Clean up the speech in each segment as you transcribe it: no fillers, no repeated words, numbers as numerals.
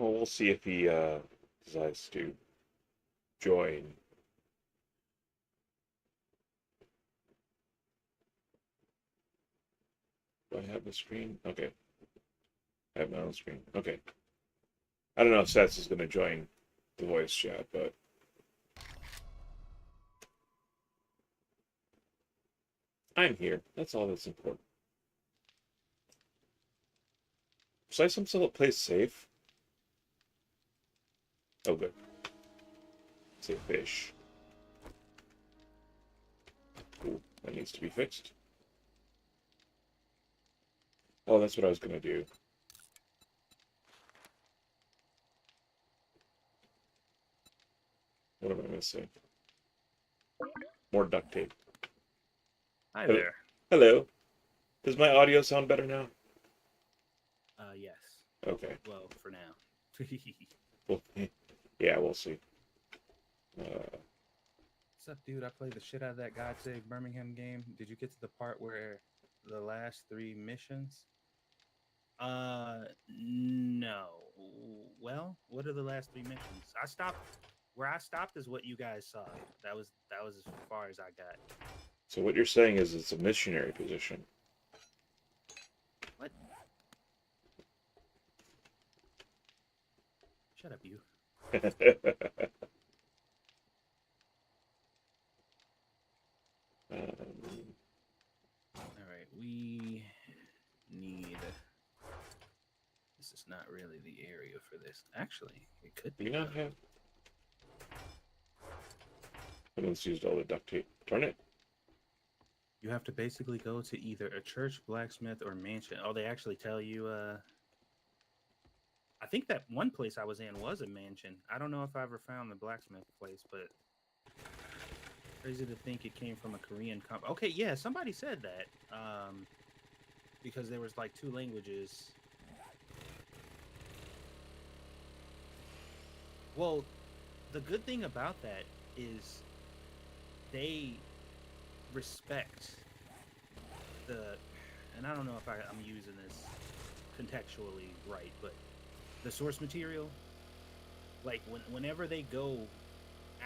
Well, we'll see if he decides to join. Do I have the screen? Okay. I have my own screen. Okay. I don't know if Sets is going to join the voice chat, but I'm here. That's all that's important. Should I some sort of place safe? Oh, good. Say fish. Cool. That needs to be fixed. Oh, that's what I was going to do. What am I missing? More duct tape. Hi Hello. there. Hello. Does my audio sound better now? Yes. Okay. Well, for now. Well, yeah, we'll see. What's up, dude? I played the shit out of that God Save Birmingham game. Did you get to the part where the last three missions? No. Well, what are the last three missions? I stopped. Where I stopped is what you guys saw. That was as far as I got. So what you're saying is it's a missionary position. What? Shut up, you. Um, All right, we need. This is not really the area for this. Actually, it could do be. you not have? Someone's used all the duct tape. Darn it. You have to basically go to either a church, blacksmith, or mansion. Oh, they actually tell you. I think that one place I was in was a mansion. I don't know if I ever found the blacksmith place, but crazy to think it came from a Korean company. Okay, yeah, somebody said that. Because there was like two languages. Well, the good thing about that is they respect the, and I don't know if I'm using this contextually right, but the source material, like whenever they go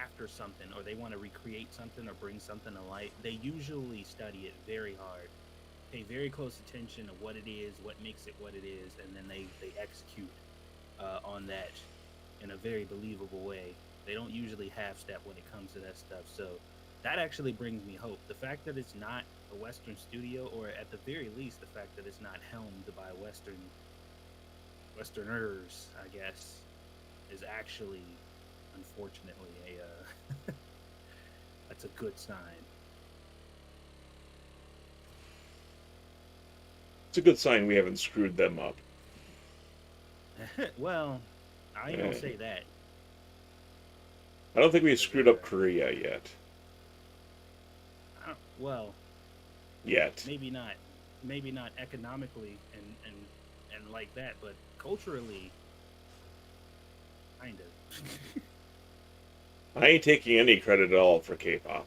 after something or they want to recreate something or bring something to light, they usually study it very hard, pay very close attention to what it is, what makes it what it is, and then they execute on that in a very believable way. They don't usually half step when it comes to that stuff. So that actually brings me hope. The fact that it's not a Western studio, or at the very least, the fact that it's not helmed by Westerners, I guess, is actually, unfortunately, a that's a good sign. It's a good sign we haven't screwed them up. Well, I ain't gonna say that. I don't think we 'Cause, screwed up Korea yet. well, Yet. maybe not economically and like that, but culturally, kind of. I ain't taking any credit at all for K-pop.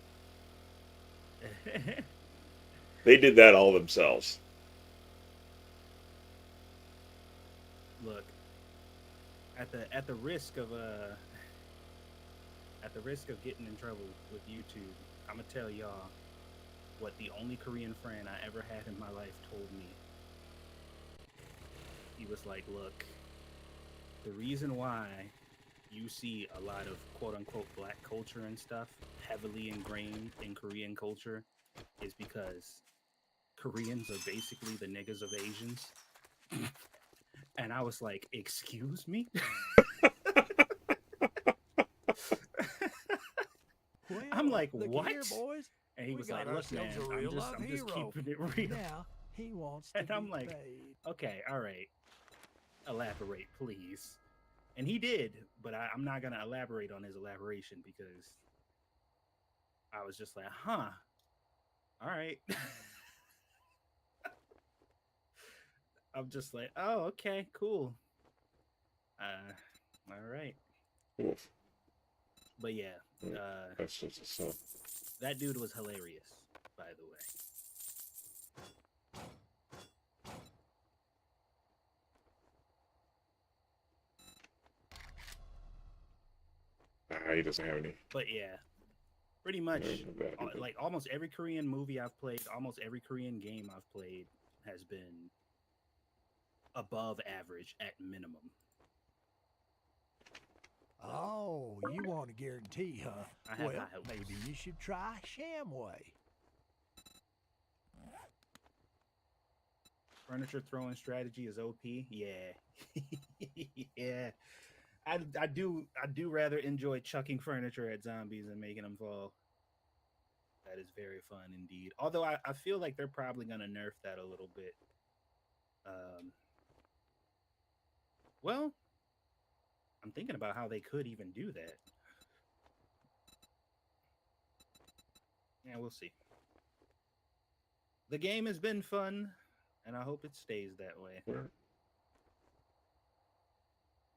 They did that all themselves. Look, at the risk of getting in trouble with YouTube, I'm gonna tell y'all what the only Korean friend I ever had in my life told me. He was like, "Look, the reason why you see a lot of quote unquote black culture and stuff heavily ingrained in Korean culture is because Koreans are basically the niggas of Asians." And I was like, "Excuse me?" Well, I'm like, look "What?" here, boys. And he We was got like, "Look, man, ourselves a real life I'm just hero. keeping it real." Now he wants to And I'm be like, paid. "Okay, all right, elaborate, please." And he did, but I'm not gonna elaborate on his elaboration because I was just like, "Huh, all right." I'm just like, "Oh, okay, cool. All right." Oof. But yeah, Mm, uh, that's just so. that dude was hilarious, by the way. he doesn't have any. But yeah, pretty much Bad. like almost every Korean movie I've played, almost every Korean game I've played has been above average at minimum. Oh, you want a guarantee, huh? I have Well, high hopes. maybe you should try Shamway. Furniture throwing strategy is OP. Yeah, yeah. I do rather enjoy chucking furniture at zombies and making them fall. That is very fun indeed. Although I feel like they're probably gonna nerf that a little bit. Well, I'm thinking about how they could even do that. Yeah, we'll see. The game has been fun, and I hope it stays that way. Where?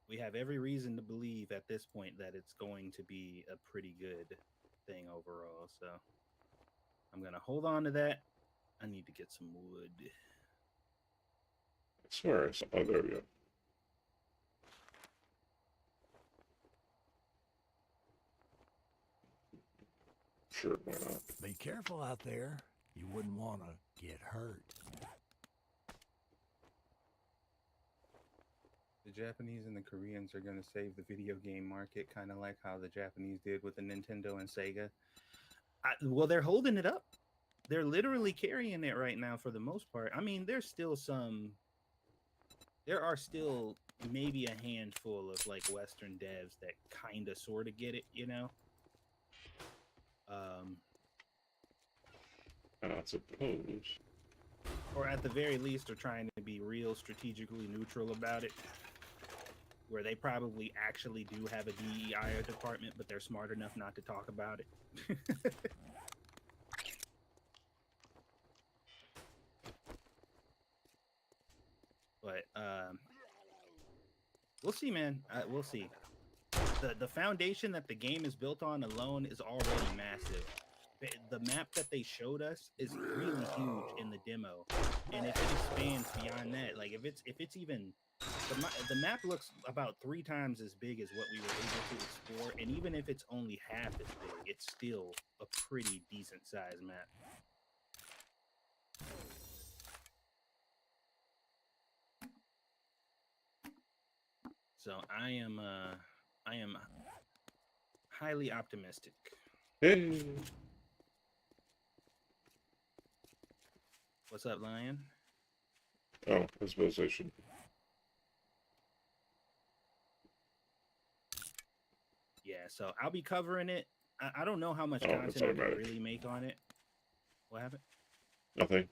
We have every reason to believe at this point that it's going to be a pretty good thing overall. So I'm going to hold on to that. I need to get some wood. I swear I saw. Oh, there we go. Sure, why not? Be careful out there. You wouldn't want to get hurt. The Japanese and the Koreans are going to save the video game market, kind of like how the Japanese did with the Nintendo and Sega. Well, they're holding it up. They're literally carrying it right now for the most part. I mean, there are still maybe a handful of like Western devs that kind of sort of get it, you know? I suppose. Or at the very least are trying to be real strategically neutral about it, where they probably actually do have a DEI department, but they're smart enough not to talk about it. But we'll see, man. We'll see. The foundation that the game is built on alone is already massive. The map that they showed us is really huge in the demo, and if it expands beyond that, like if it's even the map looks about 3 times as big as what we were able to explore, and even if it's only half as big, it's still a pretty decent sized map. So I am highly optimistic. Hey. What's up, Lion? Oh, I suppose I should. Yeah, so I'll be covering it. I don't know how much Oh, it's content I can automatic. really make on it. What happened? Nothing.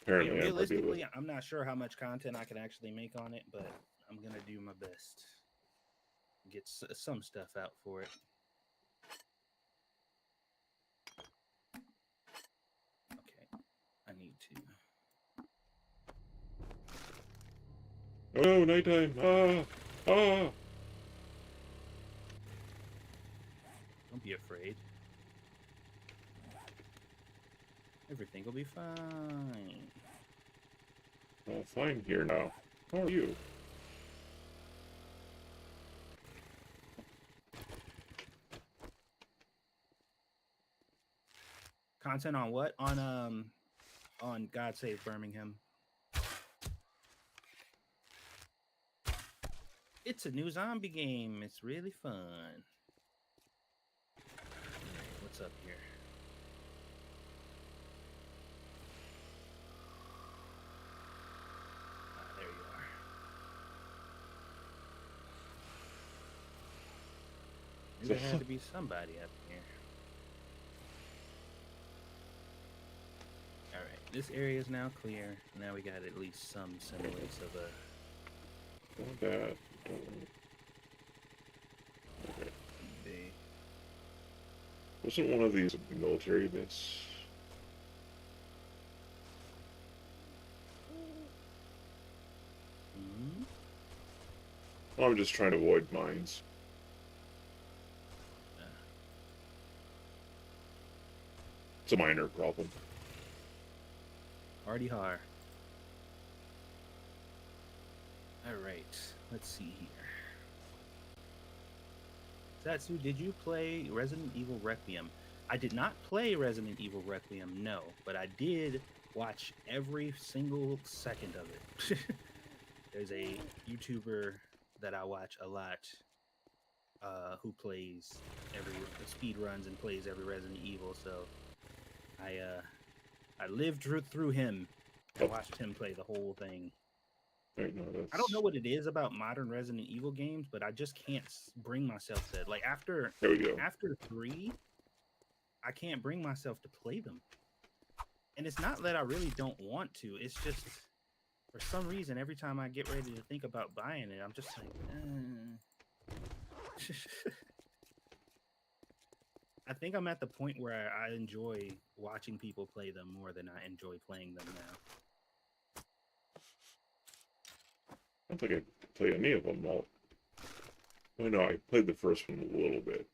Apparently, I might be able Realistically, to. I'm not sure how much content I can actually make on it, but I'm gonna do my best. Get some stuff out for it. Okay, I need to. Oh no, nighttime! Ah! Don't be afraid. Everything will be fine. Well, fine here now. How are you? Content on what? On God Save Birmingham. It's a new zombie game. It's really fun. Alright, what's up here? Ah, there you are. Knew there had to be somebody up here. Alright, this area is now clear. Now we got at least some semblance of a Not bad. Okay. day. Wasn't one of these a military base? Hmm? I'm just trying to avoid mines. It's a minor problem. Hardy har. All right, let's see here. Satsu, did you play Resident Evil Requiem? I did not play Resident Evil Requiem, no, but I did watch every single second of it. There's a YouTuber that I watch a lot who plays every speed runs and plays every Resident Evil, so I lived through him and watched him play the whole thing. Wait, no, that's... I don't know what it is about modern Resident Evil games, but I just can't bring myself to like after There we go. 3, I can't bring myself to play them. And it's not that I really don't want to. It's just for some reason every time I get ready to think about buying it, I'm just like, I think I'm at the point where I enjoy watching people play them more than I enjoy playing them now. I don't think I played any of them all. Oh no, I played the first one a little bit.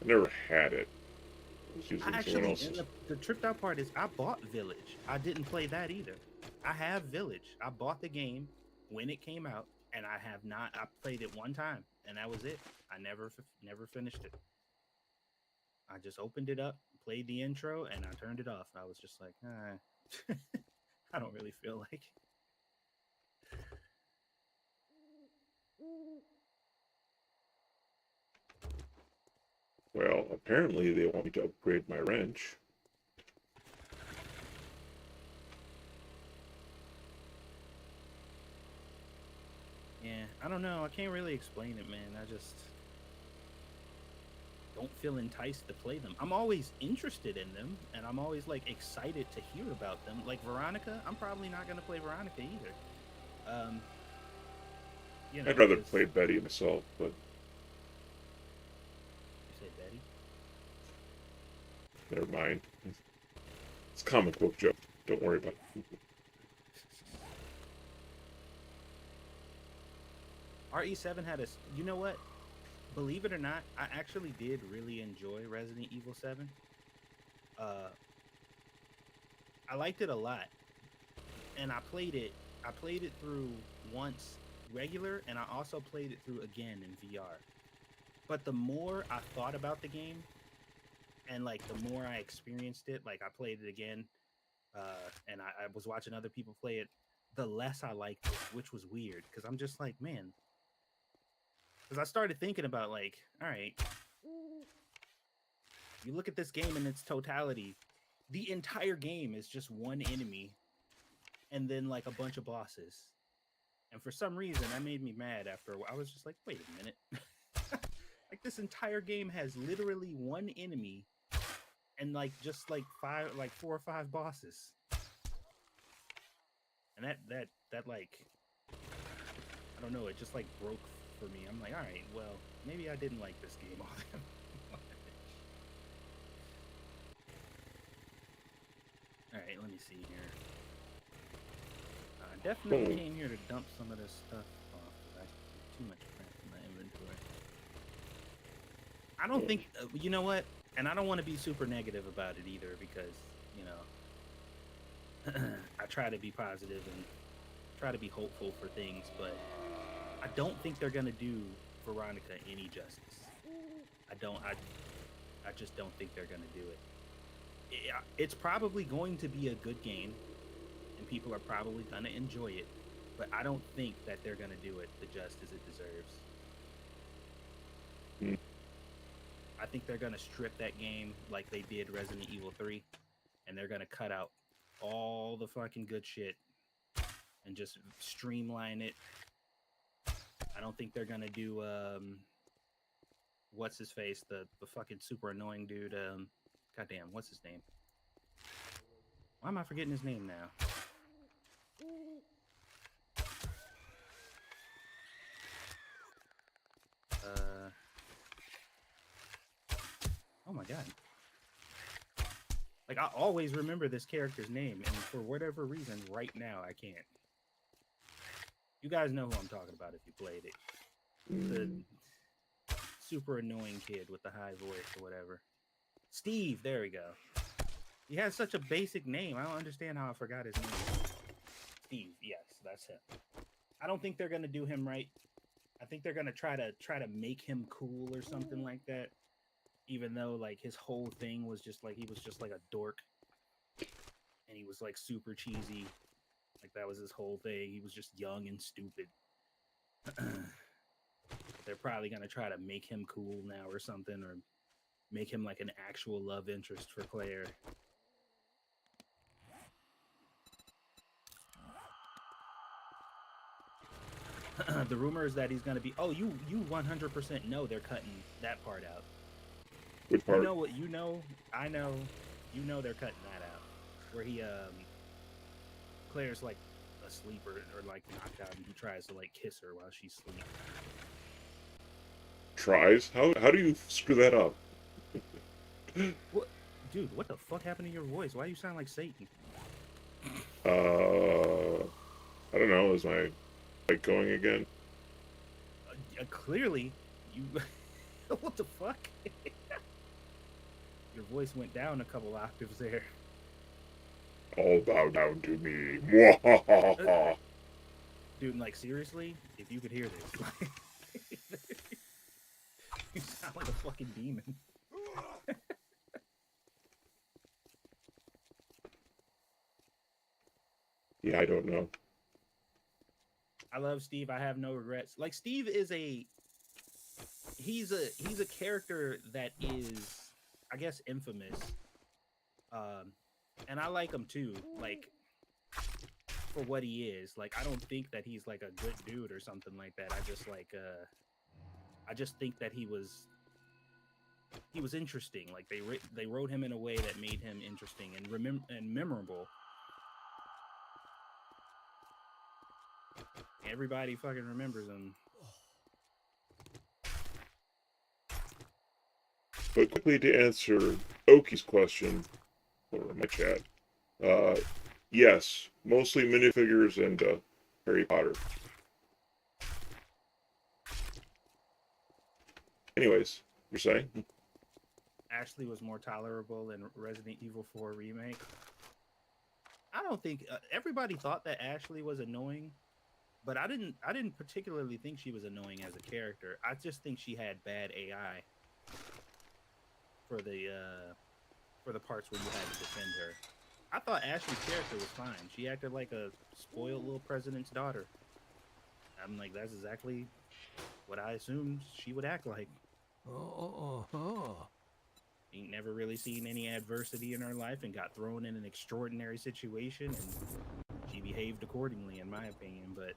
I never had it. I was using someone Actually, else's. and the tripped out part is I bought Village. I didn't play that either. I have Village. I bought the game when it came out, and I have not. I played it one time, and that was it. I never finished it. I just opened it up, played the intro, and I turned it off. I was just like, I don't really feel like it. Well, apparently they want me to upgrade my wrench. Yeah, I don't know. I can't really explain it, man. I just don't feel enticed to play them. I'm always interested in them, and I'm always like excited to hear about them. Like Veronica, I'm probably not gonna play Veronica either. You know, I'd rather 'cause- play Betty myself, but You said Betty? never mind. It's a comic book joke. Don't worry about it. RE7 had a. You know what? Believe it or not, I actually did really enjoy Resident Evil 7. I liked it a lot, and I played it through once regular, and I also played it through again in VR. But the more I thought about the game, and like the more I experienced it, like I played it again, and I was watching other people play it, the less I liked it, which was weird because I'm just like, man. Because I started thinking about like, all right, you look at this game in its totality, the entire game is just one enemy and then like a bunch of bosses. And for some reason, that made me mad after a while. I was just like, wait a minute. Like this entire game has literally one enemy and like just like 4 or 5 bosses. And that like, I don't know, it just like broke for me. I'm like, all right, well, maybe I didn't like this game all that much. All right, let me see here. I definitely came here to dump some of this stuff off because I have too much crap in my inventory. I don't think, you know what? And I don't want to be super negative about it either because, you know, I try to be positive and try to be hopeful for things, but I don't think they're gonna do Veronica any justice. I just don't think they're gonna do it. It's probably going to be a good game, and people are probably gonna enjoy it, but I don't think that they're gonna do it the justice it deserves. I think they're gonna strip that game like they did Resident Evil 3, and they're gonna cut out all the fucking good shit and just streamline it. I don't think they're gonna do what's his face, the fucking super annoying dude. Goddamn, what's his name? Why am I forgetting his name now? Oh my god. Like I always remember this character's name, and for whatever reason, right now I can't. You guys know who I'm talking about if you played it. The super annoying kid with the high voice or whatever. Steve, there we go. He has such a basic name. I don't understand how I forgot his name. Steve. Yes, that's him. I don't think they're gonna do him right. I think they're gonna try to make him cool or something like that. Even though like his whole thing was just like he was just like a dork, and he was like super cheesy. Like that was his whole thing. He was just young and stupid. They're probably gonna try to make him cool now or something, or make him like an actual love interest for Claire. The rumor is that he's gonna be. Oh, you 100% know they're cutting that part out. Which You part? know what? You know. I know. You know they're cutting that out. Where he Claire's like asleep or like knocked out, and he tries to like kiss her while she's asleep. Tries? How do you screw that up? What, dude? What the fuck happened to your voice? Why do you sound like Satan? I don't know. Is my mic going again? Clearly, you. What the fuck? Your voice went down a couple octaves there. All bow down to me. Mwahaha. Dude, like seriously, if you could hear this, like, you sound like a fucking demon. Yeah, I don't know. I love Steve. I have no regrets. Like Steve is he's a character that is, I guess, infamous. And I like him too. Like for what he is. Like I don't think that he's like a good dude or something like that. I just think that he was interesting. Like they wrote him in a way that made him interesting and memorable. Everybody fucking remembers him. But quickly to answer Oki's question, or my chat, yes, mostly minifigures and Harry Potter. Anyways, you're saying? Ashley was more tolerable in Resident Evil 4 remake. I don't think everybody thought that Ashley was annoying, but I didn't particularly think she was annoying as a character. I just think she had bad AI for the parts where you had to defend her. I thought Ashley's character was fine. She acted like a spoiled little president's daughter. I'm like, that's exactly what I assumed she would act like. Ain't never really seen any adversity in her life and got thrown in an extraordinary situation, and she behaved accordingly, in my opinion. But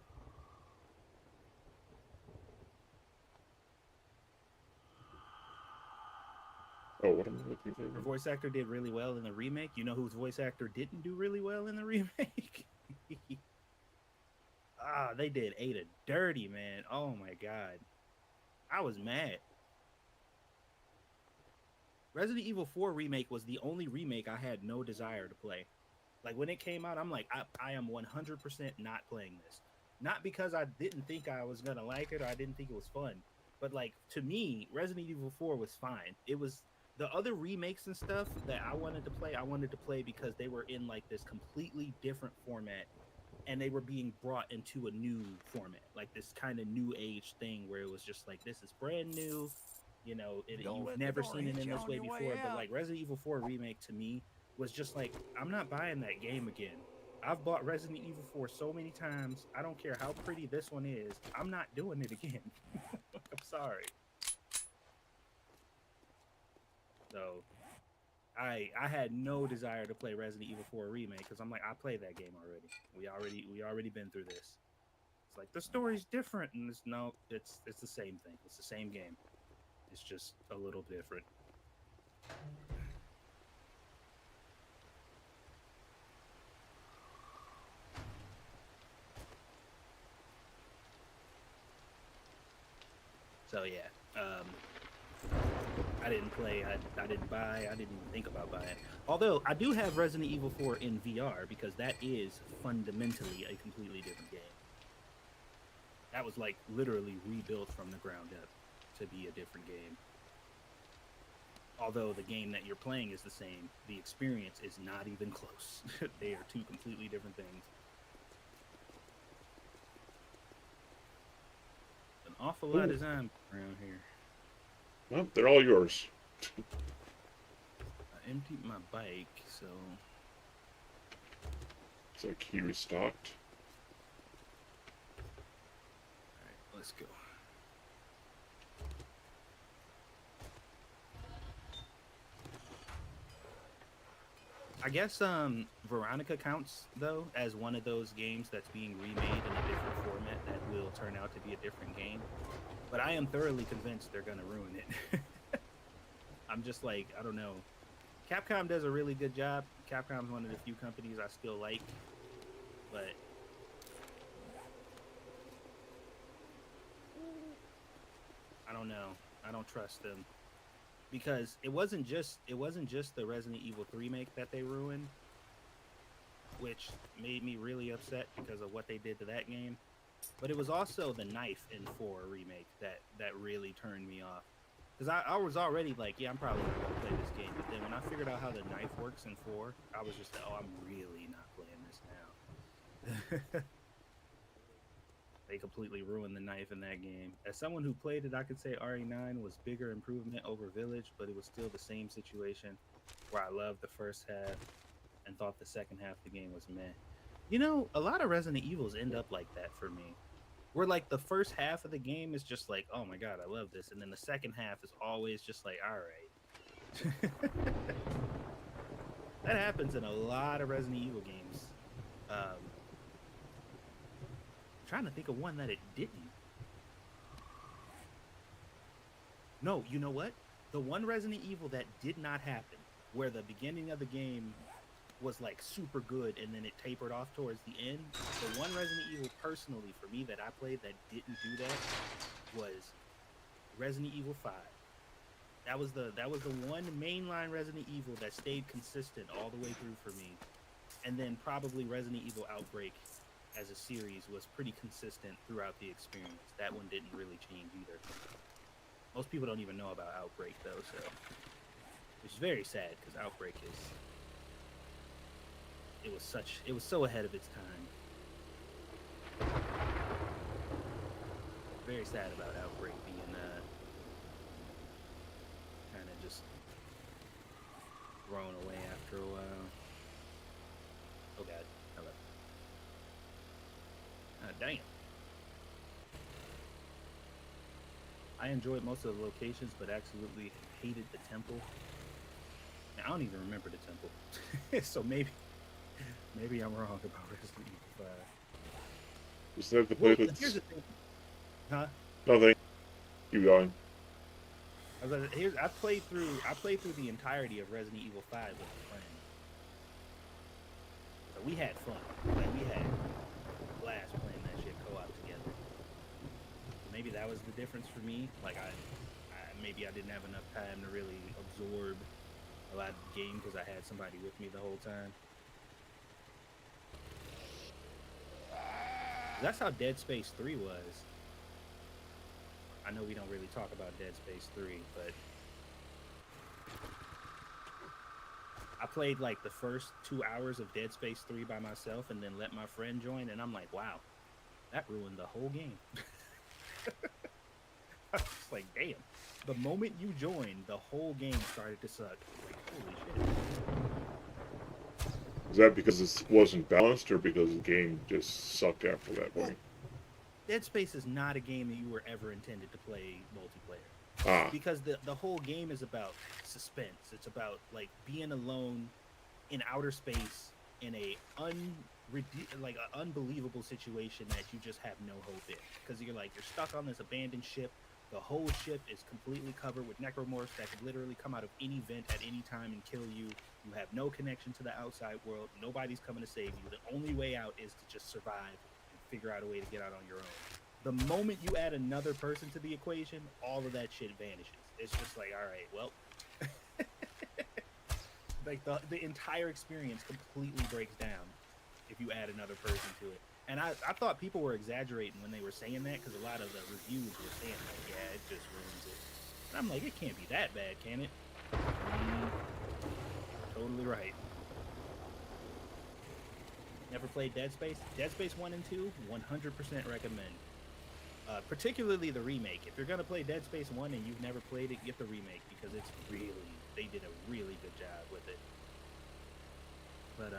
Oh, what am I looking for? her voice actor did really well in the remake. You know whose voice actor didn't do really well in the remake? They did Ada dirty, man. Oh my god. I was mad. Resident Evil 4 remake was the only remake I had no desire to play. Like when it came out, I'm like, I am 100% not playing this. Not because I didn't think I was gonna like it or I didn't think it was fun, but like to me, Resident Evil 4 was fine. It was the other remakes and stuff that I wanted to play because they were in like this completely different format, and they were being brought into a new format, like this kind of new age thing where it was just like, this is brand new. You know, you've never seen it in this way before. But like Resident Evil 4 remake to me was just like, I'm not buying that game again. I've bought Resident Evil 4 so many times. I don't care how pretty this one is. I'm not doing it again. I'm sorry. So I had no desire to play Resident Evil 4 remake because I'm like, I played that game already. We already been through this. It's like the story's different, and it's the same thing. It's the same game. It's just a little different. So yeah, I didn't play. I didn't buy. I didn't even think about buying. Although I do have Resident Evil 4 in VR because that is fundamentally a completely different game. That was like literally rebuilt from the ground up to be a different game. Although the game that you're playing is the same, the experience is not even close. They are two completely different things. An awful lot Ooh. of zombies around here. Well, they're all yours. I emptied my bike, so It's like he restocked. alright, let's go. I guess Veronica counts though as one of those games that's being remade in a different format that will turn out to be a different game. But I am thoroughly convinced they're gonna ruin it. I'm just like, I don't know. Capcom does a really good job. Capcom's one of the few companies I still like, but I don't know. I don't trust them because it wasn't just the Resident Evil 3 remake that they ruined, which made me really upset because of what they did to that game. But it was also the Knife in 4 remake that really turned me off. Because I was already like, yeah, I'm probably not going to play this game. But then when I figured out how the knife works in 4, I was just like, oh, I'm really not playing this now. They completely ruined the knife in that game. As someone who played it, I could say RE9 was bigger improvement over Village, but it was still the same situation where I loved the first half and thought the second half of the game was meh. You know, a lot of Resident Evils end up like that for me. Where like the first half of the game is just like, oh my god, I love this, and then the second half is always just like, all right. That happens in a lot of Resident Evil games. Trying to think of one that it didn't. No, you know what? The one Resident Evil that did not happen, where the beginning of the game was like super good and then it tapered off towards the end. The one Resident Evil personally for me that I played that didn't do that was Resident Evil 5. That was the one mainline Resident Evil that stayed consistent all the way through for me. And then probably Resident Evil Outbreak as a series was pretty consistent throughout the experience. That one didn't really change either. Most people don't even know about Outbreak though, so which is very sad because Outbreak is it was so ahead of its time. Very sad about Outbreak being kind of just thrown away after a while. Oh god, hello. Dang it. I enjoyed most of the locations, but absolutely hated the temple. I don't even remember the temple. So maybe I'm wrong about Resident Evil 5. Is that the Well, place that's... here's the thing. Huh? Nothing. Keep going. I played through the entirety of Resident Evil 5 with a friend. So we had fun. Like we had a blast playing that shit co-op together. Maybe that was the difference for me. Like maybe I didn't have enough time to really absorb a lot of the game because I had somebody with me the whole time. That's how Dead Space 3 was. I know we don't really talk about Dead Space 3, but I played like the first 2 hours of Dead Space 3 by myself and then let my friend join, and I'm like, wow, that ruined the whole game. I was like, damn. The moment you joined, the whole game started to suck. Like, holy shit. Is that because it wasn't balanced or because the game just sucked after that point? Dead Space is not a game that you were ever intended to play multiplayer. Ah, Because the whole game is about suspense. It's about like being alone in outer space in a unbelievable situation that you just have no hope in. Because you're stuck on this abandoned ship. The whole ship is completely covered with necromorphs that could literally come out of any vent at any time and kill you. You have no connection to the outside world. Nobody's coming to save you. The only way out is to just survive and figure out a way to get out on your own. The moment you add another person to the equation, all of that shit vanishes. It's just like, all right, well, like the entire experience completely breaks down if you add another person to it. And I thought people were exaggerating when they were saying that because a lot of the reviews were saying like, yeah, it just ruins it. And I'm like, it can't be that bad, can it? Totally right. Never played Dead Space? Dead Space 1 and 2, 100% recommend. Particularly the remake. If you're going to play Dead Space 1 and you've never played it, get the remake because it's really, they did a really good job with it. But,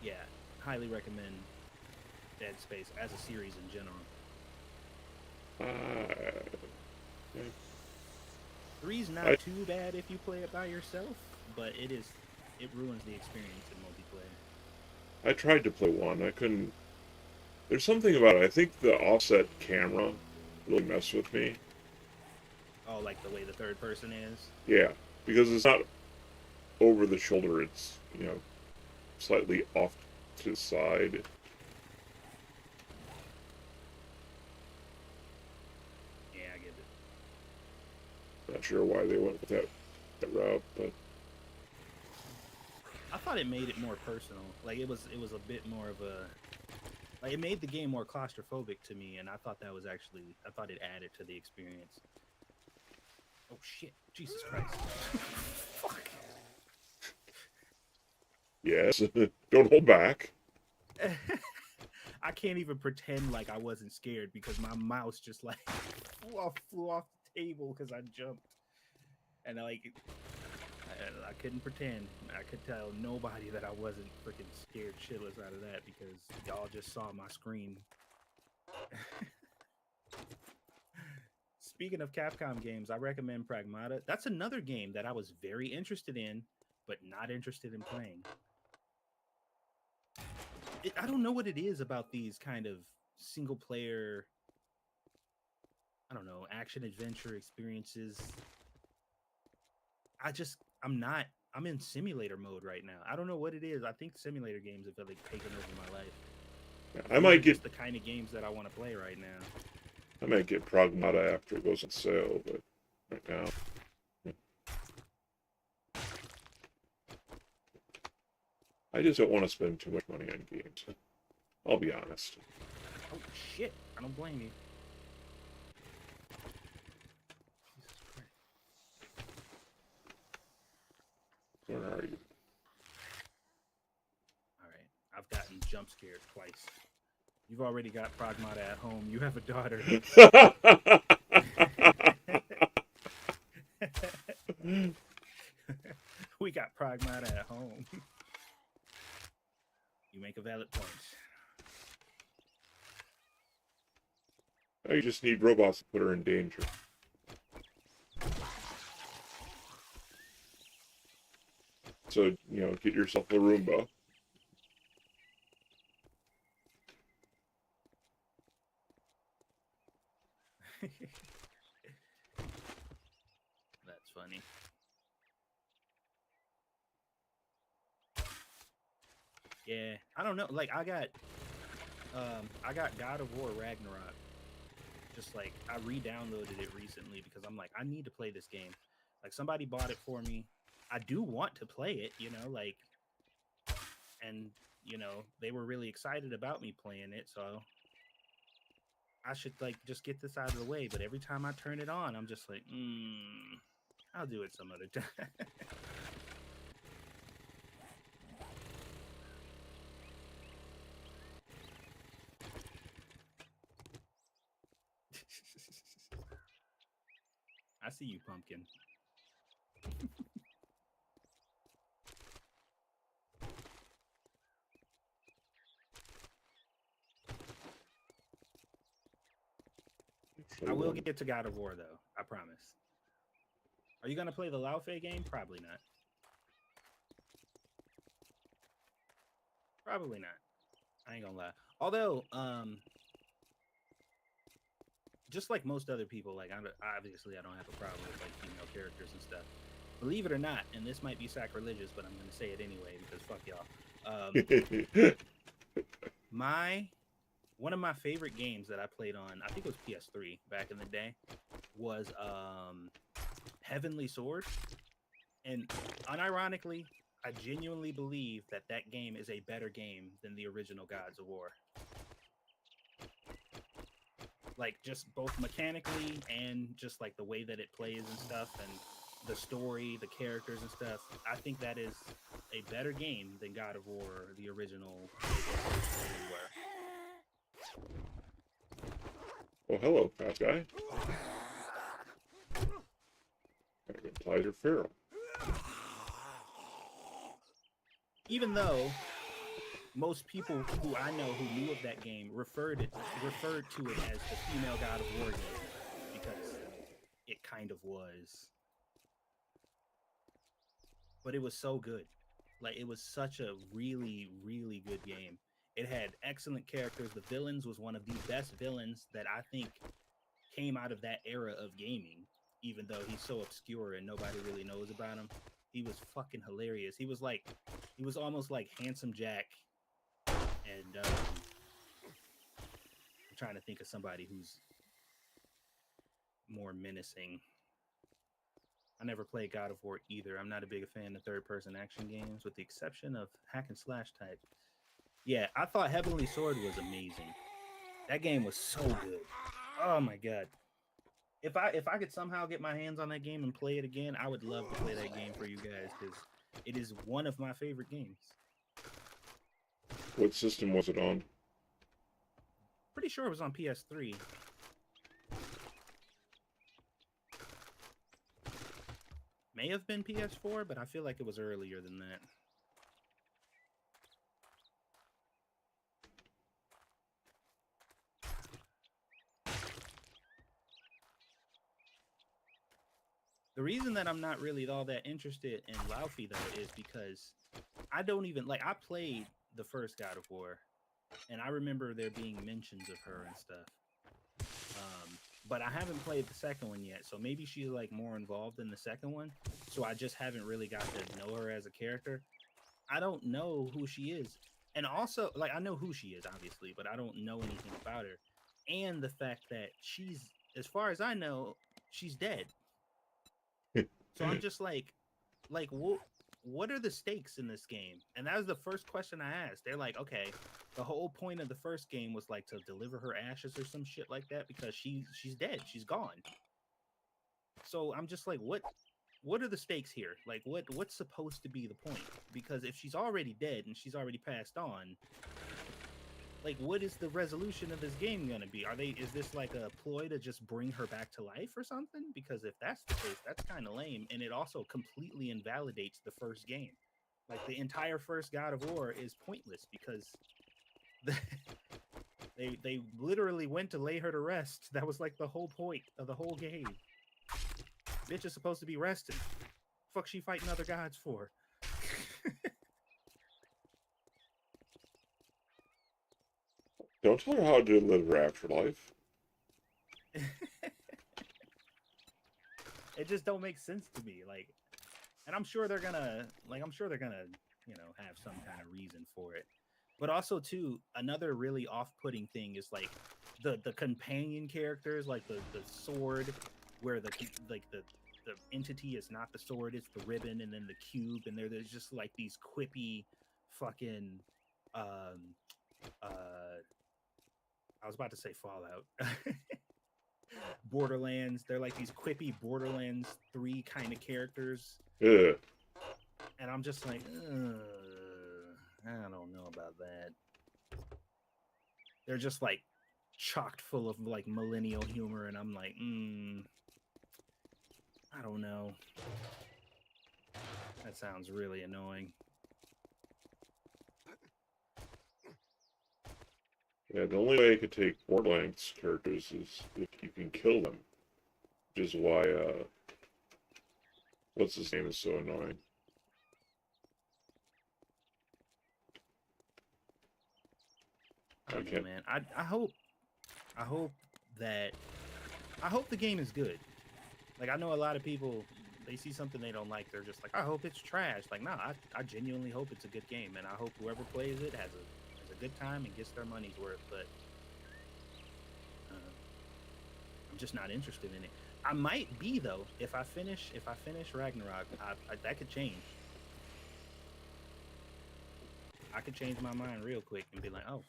yeah, highly recommend Dead Space as a series in general. 3's not too bad if you play it by yourself, but it ruins the experience in multiplayer. I tried to play 1. I couldn't. There's something about it. I think the offset camera really messed with me. Oh, like the way the third person is? Yeah, because it's not over the shoulder. It's, slightly off to the side. Yeah, I get it. Not sure why they went with that route, but I thought it made it more personal. Like it was a bit more of a, like it made the game more claustrophobic to me, and I thought it added to the experience. Oh shit! Jesus Christ! Fuck! yes, don't hold back. I can't even pretend like I wasn't scared because my mouse just like flew off the table because I jumped, and like. I couldn't pretend. I could tell nobody that I wasn't freaking scared shitless out of that because y'all just saw my screen. Speaking of Capcom games, I recommend Pragmata. That's another game that I was very interested in, but not interested in playing. I don't know what it is about these kind of single player, I don't know, action adventure experiences. I'm in simulator mode right now. I don't know what it is. I think simulator games have like taken over my life. I might get the kind of games that I want to play right now. I might get Pragmata after it goes on sale, but right now, I just don't want to spend too much money on games. I'll be honest. Oh shit! I don't blame you. Where are you? Alright, I've gotten jump scared twice. You've already got Pragmata at home. You have a daughter. We got Pragmata at home. You make a valid point. You just need robots to put her in danger. So, get yourself a Roomba. That's funny. Yeah, I don't know. Like I got God of War Ragnarok. Just like I re-downloaded it recently because I'm like, I need to play this game. Like somebody bought it for me. I do want to play it, like, and they were really excited about me playing it, so I should like just get this out of the way. But every time I turn it on, I'm just like, I'll do it some other time. I see you, Pumpkin. I will get to God of War, though. I promise. Are you going to play the Laufey game? Probably not. Probably not. I ain't gonna lie. Although, just like most other people, like obviously I don't have a problem with like female characters and stuff. Believe it or not, and this might be sacrilegious, but I'm gonna say it anyway because fuck y'all. One of my favorite games that I played on, I think it was PS3 back in the day, was Heavenly Sword. And unironically, I genuinely believe that that game is a better game than the original Gods of War. Like, just both mechanically and just, like, the way that it plays and stuff. And the story, the characters and stuff, I think that is a better game than God of War, the original. Oh, hello, fast guy. Gotta go apply your feral. Even though most people who I know who knew of that game referred to it as the female God of War game because it kind of was. But it was so good. Like, it was such a really, really good game. It had excellent characters. The villains was one of the best villains that I think came out of that era of gaming, even though he's so obscure and nobody really knows about him. He was fucking hilarious. He was almost like Handsome Jack. And I'm trying to think of somebody who's more menacing. I never played God of War either. I'm not a big fan of third-person action games, with the exception of hack and slash type. Yeah, I thought Heavenly Sword was amazing. That game was so good. Oh my god. If I could somehow get my hands on that game and play it again, I would love to play that game for you guys because it is one of my favorite games. What system was it on? Pretty sure it was on PS3. May have been PS4, but I feel like it was earlier than that. The reason that I'm not really all that interested in Laufey, though, is because I don't even, like, I played the first God of War, and I remember there being mentions of her and stuff. But I haven't played the second one yet, so maybe she's, like, more involved in the second one, so I just haven't really got to know her as a character. I don't know who she is. And also, like, I know who she is, obviously, but I don't know anything about her. And the fact that she's, as far as I know, she's dead. So I'm just like, what are the stakes in this game? And that was the first question I asked. They're like, okay, the whole point of the first game was like to deliver her ashes or some shit like that because she's dead, she's gone. So I'm just like, what are the stakes here? Like, what's supposed to be the point? Because if she's already dead and she's already passed on, like, what is the resolution of this game gonna be? Is this like a ploy to just bring her back to life or something? Because if that's the case, that's kind of lame, and it also completely invalidates the first game. Like, the entire first God of War is pointless because they literally went to lay her to rest. That was like the whole point of the whole game. Bitch is supposed to be resting. Fuck, she fighting other gods for? Don't tell her how to live her afterlife. It just don't make sense to me. Like, and I'm sure they're gonna, you know, have some kind of reason for it. But also, too, another really off-putting thing is like the companion characters, like the sword, where the entity is not the sword, it's the ribbon, and then the cube, and there's just like these quippy fucking I was about to say Fallout. Borderlands. They're like these quippy Borderlands 3 kind of characters. Yeah. And I'm just like, I don't know about that. They're just like chocked full of like millennial humor, and I'm like, I don't know. That sounds really annoying. Yeah, the only way I could take Borderlands characters is if you can kill them. Which is why, what's his name is so annoying. I don't know, man. I hope the game is good. Like, I know a lot of people, they see something they don't like, they're just like, I hope it's trash. Like, nah, I genuinely hope it's a good game, and I hope whoever plays it has a good time and gets their money's worth. But I'm just not interested in it. I might be, though, if I finish Ragnarok. That could change. I could change my mind real quick and be like, oh,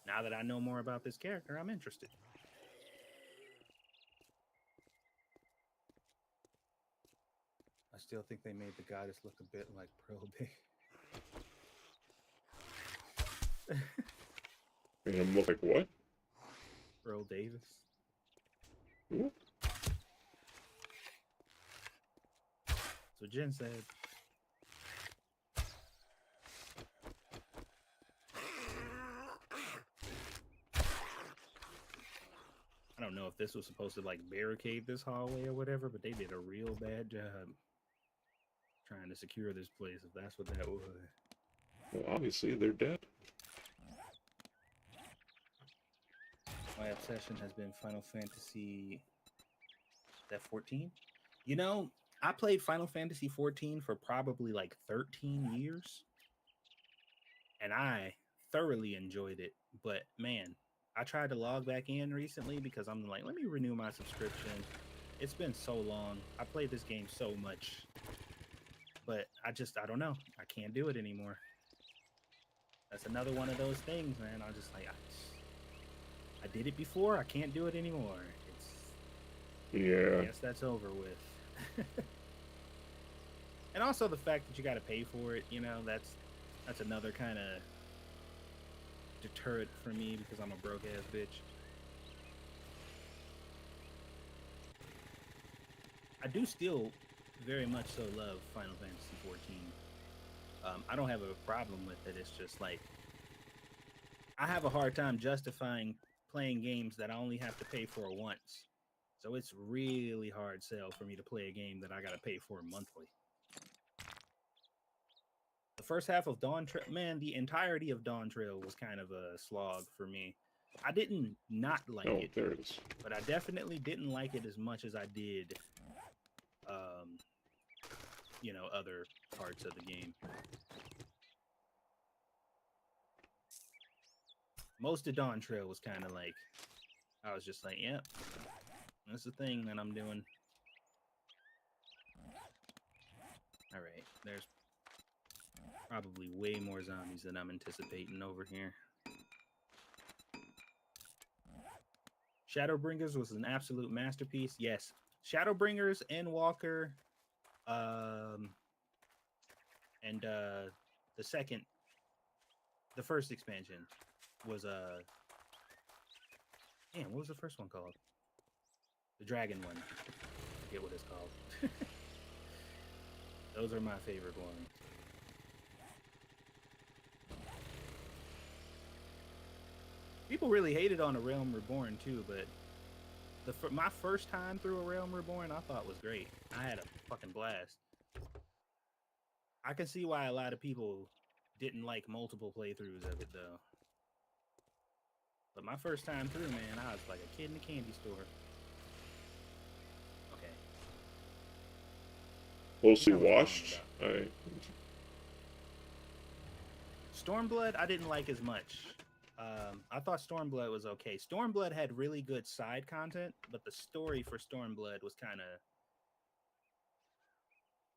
now that I know more about this character, I'm interested. still think they made the goddess look a bit like Pearl Day. Made him look like what? Earl Davis. Ooh. That's what Jen said. I don't know if this was supposed to like barricade this hallway or whatever, but they did a real bad job trying to secure this place, if that's what that was. Well, obviously they're dead. My obsession has been Final Fantasy. That 14? You know, I played Final Fantasy 14 for probably like 13 years, and I thoroughly enjoyed it. But man, I tried to log back in recently because I'm like, let me renew my subscription. It's been so long. I played this game so much, but I don't know. I can't do it anymore. That's another one of those things, man. I just like, I did it before. I can't do it anymore. I Yeah. guess that's over with. And also the fact that you got to pay for it, you know, that's another kind of deterrent for me because I'm a broke ass bitch. I do still very much so love Final Fantasy 14. I don't have a problem with it. It's just like I have a hard time justifying playing games that I only have to pay for once. So it's really hard sell for me to play a game that I got to pay for monthly. The first half of Dawn Trail, man, the entirety of Dawn Trail was kind of a slog for me. I didn't not like Oh, it, there it is. but I definitely didn't like it as much as I did, you know, other parts of the game. Most of Dawn Trail was kind of like, I was just like, yep, that's the thing that I'm doing. All right, there's probably way more zombies than I'm anticipating over here. Shadowbringers was an absolute masterpiece. Yes, Shadowbringers, Endwalker, and the first expansion was damn, what was the first one called? The dragon one. I forget what it's called. Those are my favorite ones. People really hated on A Realm Reborn too, but my first time through A Realm Reborn, I thought was great. I had a fucking blast. I can see why a lot of people didn't like multiple playthroughs of it though. But my first time through, man, I was like a kid in a candy store. Okay. Closely You know what I'm washed. talking Stormblood, I didn't like as much. I thought Stormblood was okay. Stormblood had really good side content, but the story for Stormblood was kind of...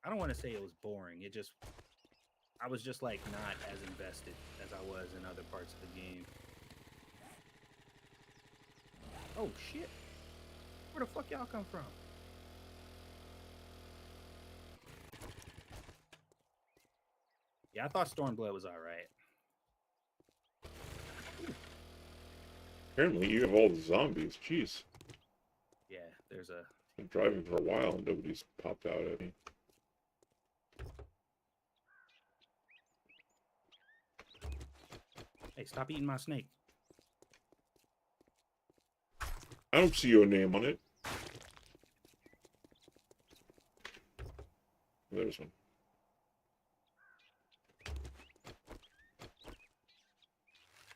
I don't want to say it was boring. I was just like not as invested as I was in other parts of the game. Oh shit! Where the fuck y'all come from? Yeah, I thought Stormblood was alright. Apparently you have all the zombies. Jeez. Yeah, there's a... I'm driving for a while and nobody's popped out at me. Hey, stop eating my snake. I don't see your name on it. There's one.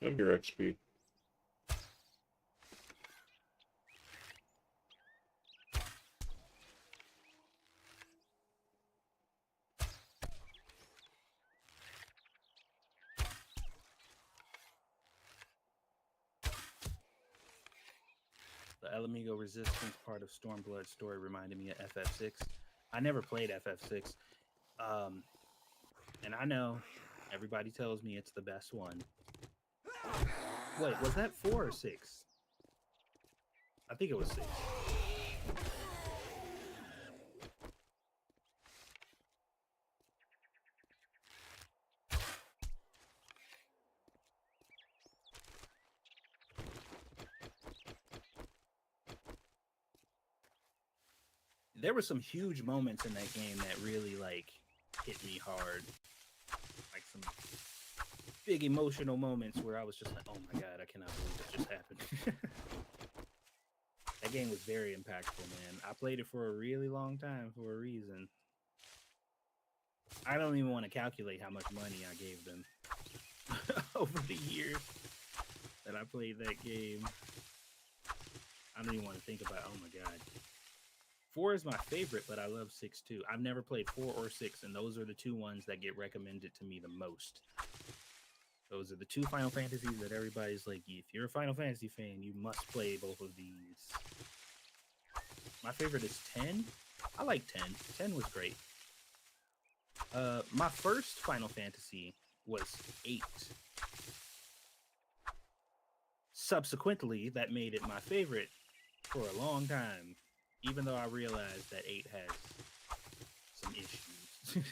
I'm your XP. The Elamigo Resistance part of Stormblood story reminded me of FF6. I never played FF6. And I know everybody tells me it's the best one. Wait, was that 4 or 6? I think it was 6. there were some huge moments in that game that really like hit me hard. Like some big emotional moments where I was just like, "Oh my god, I cannot believe that just happened." That game was very impactful, man. I played it for a really long time for a reason. I don't even want to calculate how much money I gave them over the years that I played that game. I don't even want to think about, oh my god. 4 is my favorite, but I love 6 too. I've never played 4 or 6, and those are the two ones that get recommended to me the most. Those are the two Final Fantasies that everybody's like, if you're a Final Fantasy fan, you must play both of these. My favorite is 10. I like 10. 10 was great. My first Final Fantasy was 8. Subsequently, that made it my favorite for a long time, even though I realized that 8 has some issues.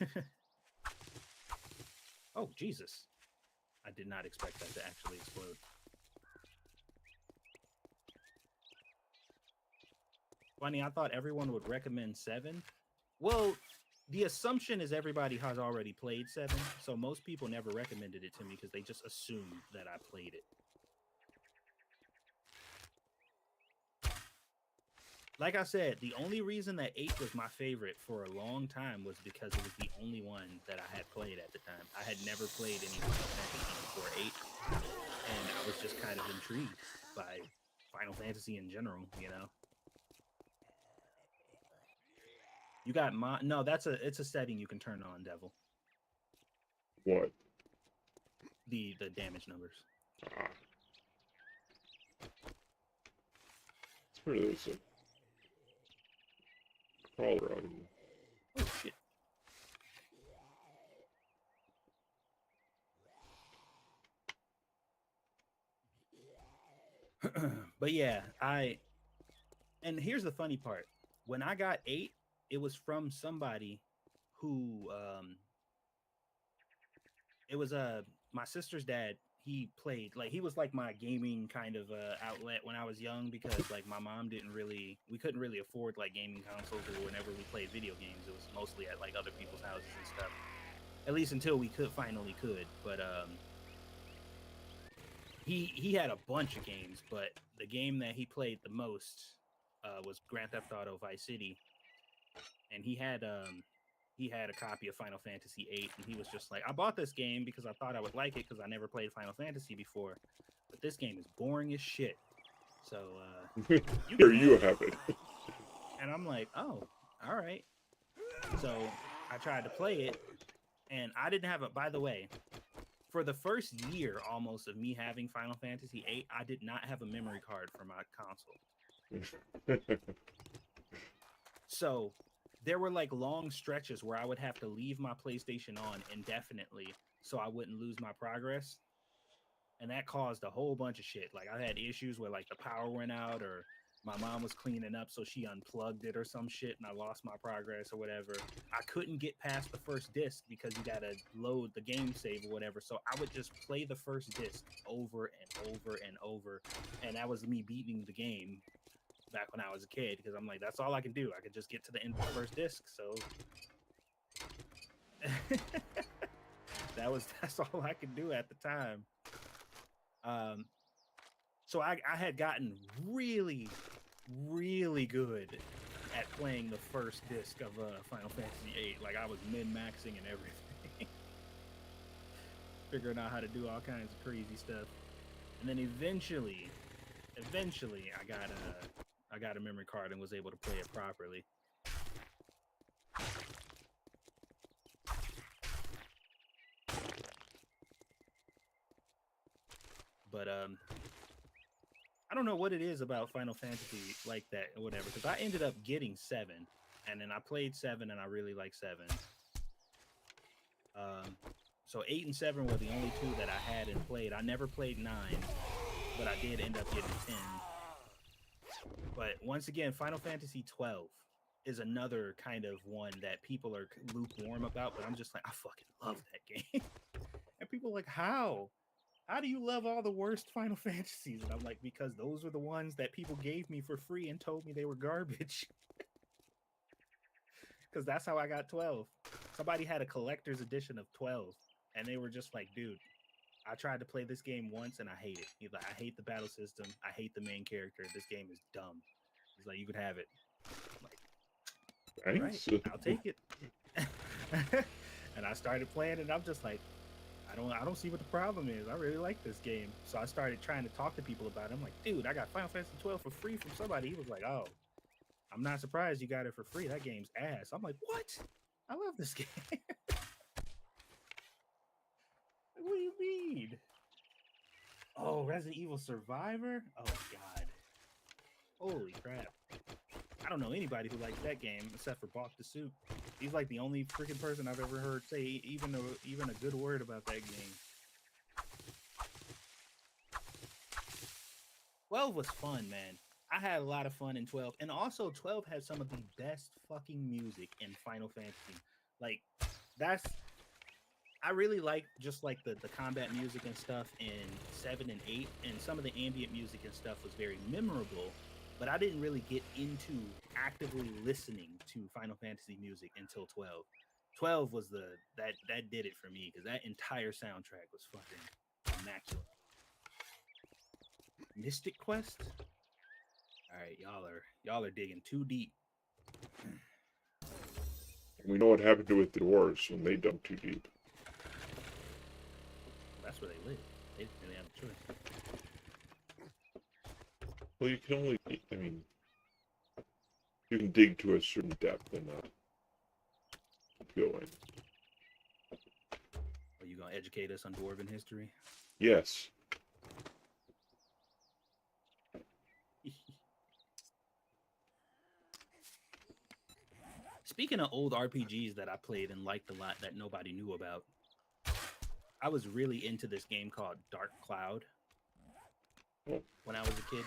Oh, Jesus. I did not expect that to actually explode. Funny, I thought everyone would recommend 7. Well, the assumption is everybody has already played 7, so most people never recommended it to me because they just assumed that I played it. Like I said, the only reason that 8 was my favorite for a long time was because it was the only one that I had played at the time. I had never played any Final Fantasy before 8, and I was just kind of intrigued by Final Fantasy in general, you know? You got no, it's a setting you can turn on, Devil. What? The damage numbers. Ah. It's pretty elusive. Crawler on you. Oh shit. But yeah, and here's the funny part. When I got 8, it was from somebody who it was my sister's dad. He played, like, he was like my gaming kind of outlet when I was young, because like my mom we couldn't really afford like gaming consoles, or whenever we played video games, it was mostly at like other people's houses and stuff, at least until we finally could. But he had a bunch of games, but the game that he played the most was Grand Theft Auto Vice City, and he had a copy of Final Fantasy VIII, and he was just like, I bought this game because I thought I would like it because I never played Final Fantasy before, but this game is boring as shit. So Here you have it. And I'm like, oh, all right. So I tried to play it, and I didn't have it. By the way, for the first year almost of me having Final Fantasy VIII, I did not have a memory card for my console. So there were like long stretches where I would have to leave my PlayStation on indefinitely so I wouldn't lose my progress. And that caused a whole bunch of shit. Like, I had issues where like the power went out, or my mom was cleaning up so she unplugged it or some shit, and I lost my progress or whatever. I couldn't get past the first disc because you gotta load the game save or whatever. So I would just play the first disc over and over and over. And that was me beating the game back when I was a kid, because I'm like, that's all I can do. I could just get to the end of the first disc. So that's all I could do at the time. So I had gotten really, really good at playing the first disc of Final Fantasy VIII. Like, I was min-maxing and everything. Figuring out how to do all kinds of crazy stuff. And then eventually I got a memory card and was able to play it properly. But I don't know what it is about Final Fantasy like that or whatever, because I ended up getting 7, and then I played 7, and I really like 7. So 8 and 7 were the only two that I had and played. I never played 9, but I did end up getting 10. But once again, Final Fantasy 12 is another kind of one that people are lukewarm about, but I'm just like, I fucking love that game. And people are like, how? How do you love all the worst Final Fantasies? And I'm like, because those were the ones that people gave me for free and told me they were garbage. because that's how I got 12. Somebody had a collector's edition of 12, and they were just like, dude, I tried to play this game once and I hate it. He's like, I hate the battle system. I hate the main character. This game is dumb. He's like, you could have it. I'm like, all right, Thanks. I'll take it. And I started playing, and I'm just like, I don't see what the problem is. I really like this game. So I started trying to talk to people about it. I'm like, dude, I got Final Fantasy 12 for free from somebody. He was like, oh, I'm not surprised you got it for free. That game's ass. I'm like, what? I love this game. What do you mean? Oh, Resident Evil Survivor? Oh, God. Holy crap. I don't know anybody who likes that game except for Balk the Soup. He's like the only freaking person I've ever heard say even a good word about that game. 12 was fun, man. I had a lot of fun in 12. And also 12 had some of the best fucking music in Final Fantasy. Like, I really like just like the combat music and stuff in 7 and 8, and some of the ambient music and stuff was very memorable, but I didn't really get into actively listening to Final Fantasy music until 12. 12 was that did it for me, because that entire soundtrack was fucking immaculate. Mystic Quest? All right, y'all are digging too deep. We know what happened with the dwarves when they dug too deep. That's where they live. They didn't really have a choice. Well, you can only, I mean, you can dig to a certain depth and not keep going. Are you gonna educate us on dwarven history? Yes. Speaking of old RPGs that I played and liked a lot that nobody knew about, I was really into this game called Dark Cloud when I was a kid.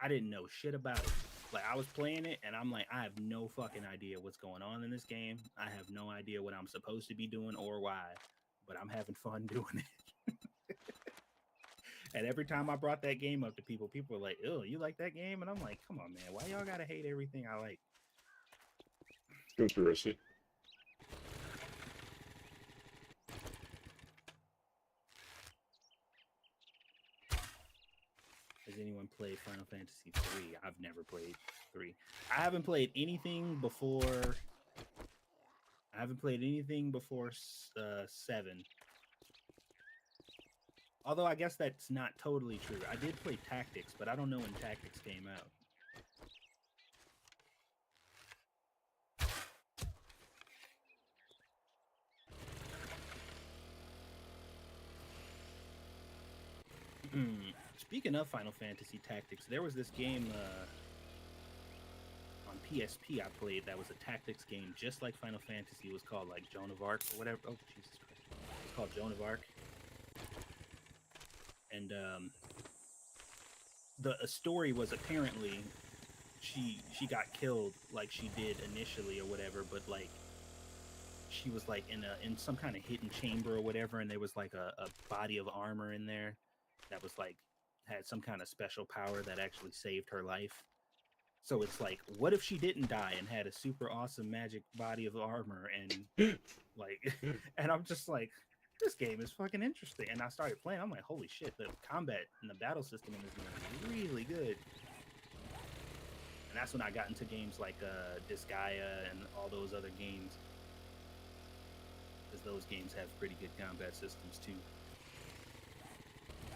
I didn't know shit about it. Like, I was playing it and I'm like, I have no fucking idea what's going on in this game. I have no idea what I'm supposed to be doing or why, but I'm having fun doing it. And every time I brought that game up to people, people were like, "Oh, you like that game?" And I'm like, "Come on, man. Why y'all gotta hate everything I like?" Conspiracy. Has anyone played Final Fantasy 3? I've never played 3. I haven't played anything before. I haven't played anything before 7. Although I guess that's not totally true. I did play Tactics, but I don't know when Tactics came out. Speaking of Final Fantasy Tactics, there was this game on PSP I played that was a tactics game just like Final Fantasy. It was called like Joan of Arc or whatever. Oh, Jesus Christ. It's called Joan of Arc. And the story was apparently she got killed like she did initially or whatever, but like she was like in some kind of hidden chamber or whatever, and there was like a body of armor in there that was like had some kind of special power that actually saved her life. So it's like, what if she didn't die and had a super awesome magic body of armor and like, and I'm just like, this game is fucking interesting. And I started playing. I'm like, holy shit, the combat and the battle system in this game is really good. And that's when I got into games like Disgaea and all those other games, because those games have pretty good combat systems too.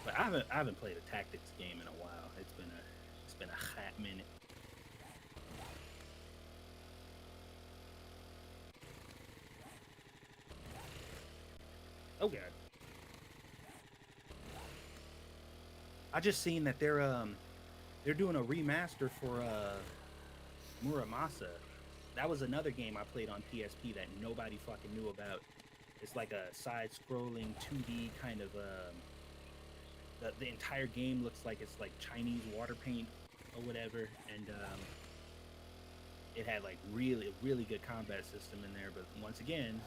But I haven't played a tactics game in a while. It's been a hot minute. Oh god. I just seen that they're doing a remaster for Muramasa. That was another game I played on PSP that nobody fucking knew about. It's like a side-scrolling 2D kind of the entire game looks like it's like Chinese water paint or whatever, and it had like really good combat system in there. But once again,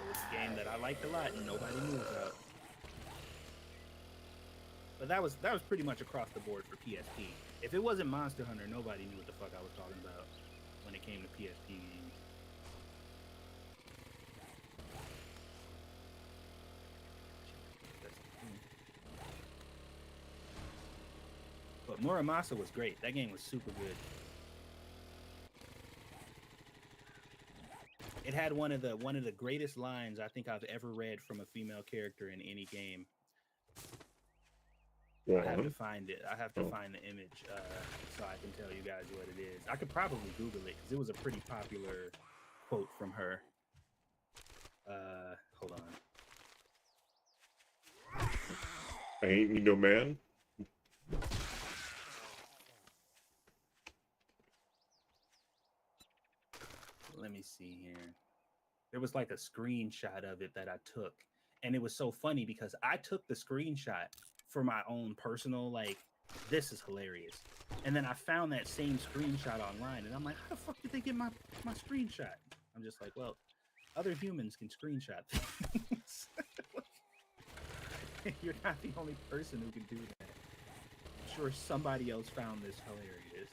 it was a game that I liked a lot and nobody knew about. But that was pretty much across the board for PSP. If it wasn't Monster Hunter, nobody knew what the fuck I was talking about when it came to PSP games. But Muramasa was great. That game was super good. It had one of the greatest lines I think I've ever read from a female character in any game. I have to find it. I have to find the image so I can tell you guys what it is. I could probably Google it because it was a pretty popular quote from her. Hold on. I ain't need no man. Let me see here. There was like a screenshot of it that I took, and it was so funny because I took the screenshot for my own personal, like, this is hilarious. And then I found that same screenshot online, and I'm like, how the fuck did they get my screenshot? I'm just like, well, other humans can screenshot things. You're not the only person who can do that. I'm sure somebody else found this hilarious.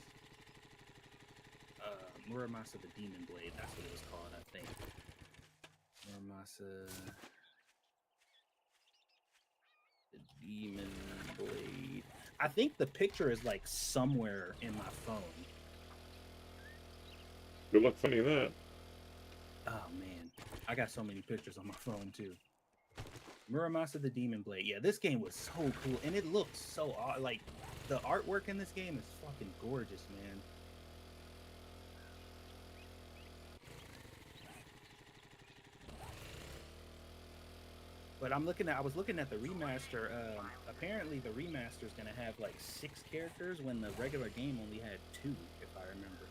Muramasa the Demon Blade, that's what it was called, I think. Muramasa the Demon Blade. I think the picture is like somewhere in my phone. Good luck finding that. Oh man, I got so many pictures on my phone too. Muramasa the Demon Blade. Yeah, this game was so cool, and it looks so like the artwork in this game is fucking gorgeous, man. But I was looking at the remaster. Apparently, the remaster is gonna have like 6 characters when the regular game only had 2, if I remember.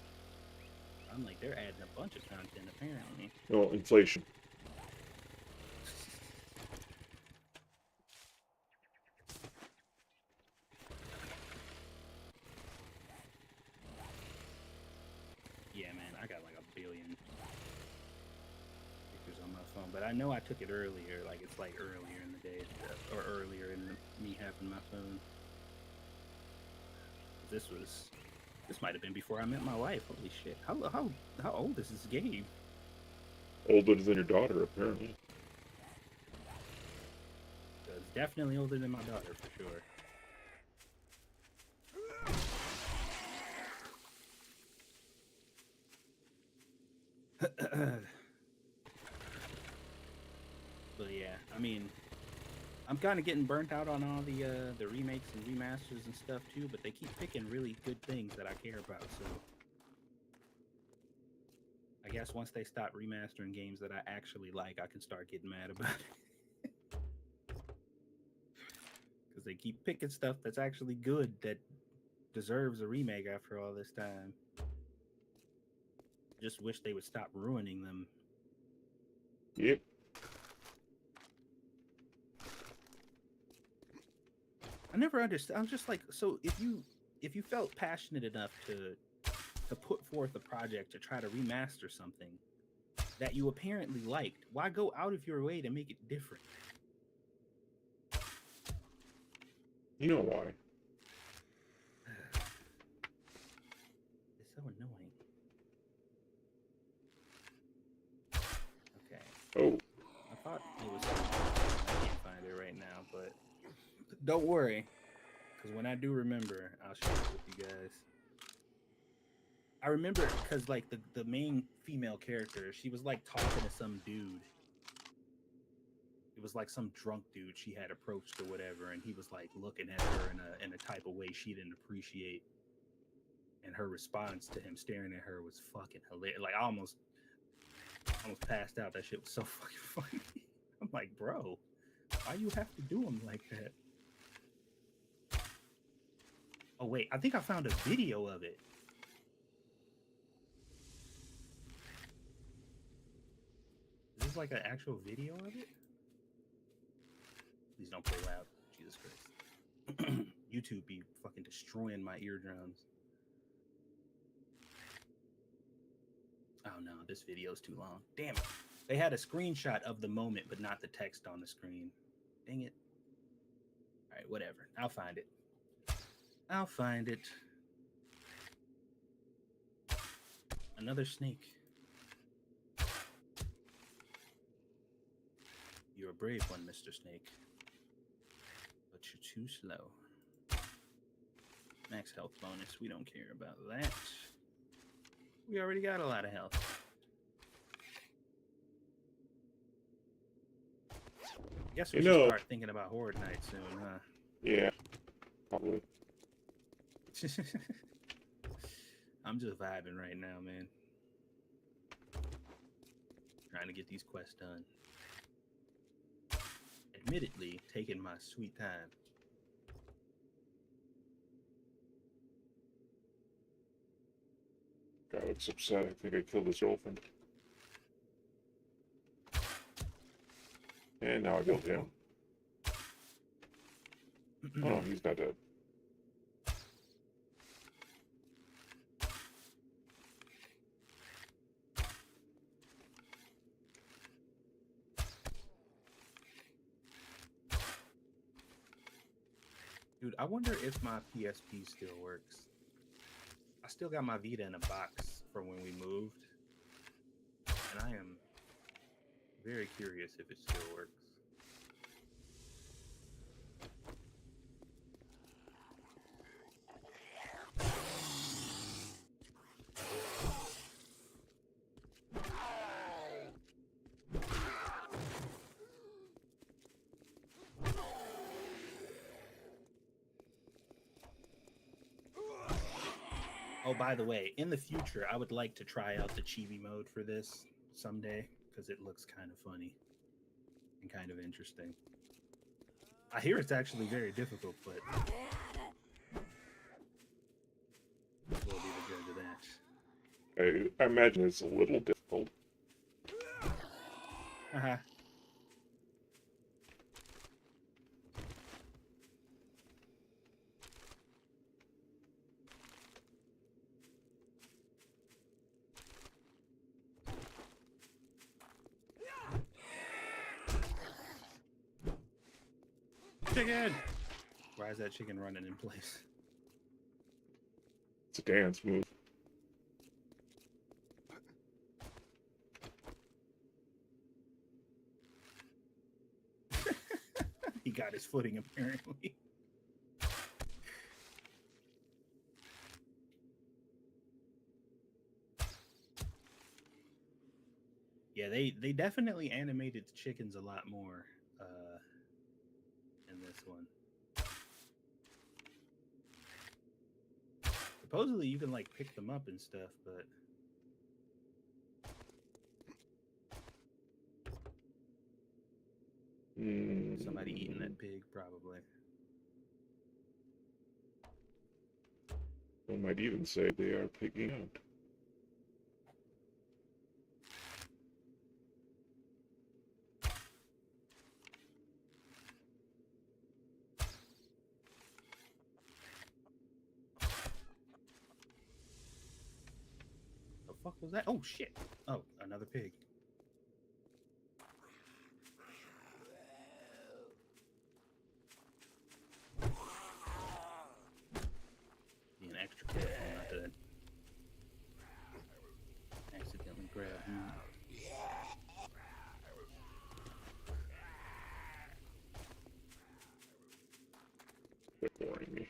I'm like, they're adding a bunch of content apparently. Well, inflation. Yeah, man, I got like a billion pictures on my phone, but I know I took it earlier. Like it's like earlier in the day, or earlier in me having my phone. This might have been before I met my wife. Holy shit! How old is this game? Older than your daughter, apparently. It's definitely older than my daughter for sure. But yeah, I mean, I'm kind of getting burnt out on all the remakes and remasters and stuff too. But they keep picking really good things that I care about. So I guess once they stop remastering games that I actually like, I can start getting mad about it. Because they keep picking stuff that's actually good that deserves a remake after all this time. Just wish they would stop ruining them. Yep. I never understood. I'm just like, so if you felt passionate enough to put forth a project to try to remaster something that you apparently liked, why go out of your way to make it different? You know why. It's so annoying. Okay. Oh. I thought it was. I can't find it right now, but don't worry, because when I do remember, I'll share it with you guys. I remember because like the main female character, she was like talking to some dude. It was like some drunk dude she had approached or whatever, and he was like looking at her in a type of way she didn't appreciate. And her response to him staring at her was fucking hilarious. Like I almost passed out. That shit was so fucking funny. I'm like, bro, why you have to do him like that? Oh wait, I think I found a video of it. Is this like an actual video of it? Please don't play loud. Jesus Christ. YouTube be fucking destroying my eardrums. Oh no, this video's too long. Damn it. They had a screenshot of the moment, but not the text on the screen. Dang it. Alright, whatever. I'll find it. I'll find it. Another snake. You're a brave one, Mr. Snake. But you're too slow. Max health bonus. We don't care about that. We already got a lot of health. Guess we You should know- start thinking about Horde Night soon, huh? Yeah, probably. I'm just vibing right now, man. Trying to get these quests done. Admittedly, taking my sweet time. Guy looks upset. I think I killed his girlfriend. And now I killed him. Oh, no, he's not dead. Dude, I wonder if my PSP still works. I still got my Vita in a box from when we moved. And I am very curious if it still works. Oh, by the way, in the future, I would like to try out the chibi mode for this someday because it looks kind of funny and kind of interesting. I hear it's actually very difficult, but we'll be the judge of that. I imagine it's a little difficult. Haha. Chicken! Why is that chicken running in place? It's a dance move. He got his footing apparently. Yeah, they definitely animated the chickens a lot more in this one. Supposedly you can like pick them up and stuff, but somebody eating that pig probably. One might even say they are pigging out. The fuck was that? Oh shit! Oh, another pig. Being extra careful not to accidentally grab him. They're boring me.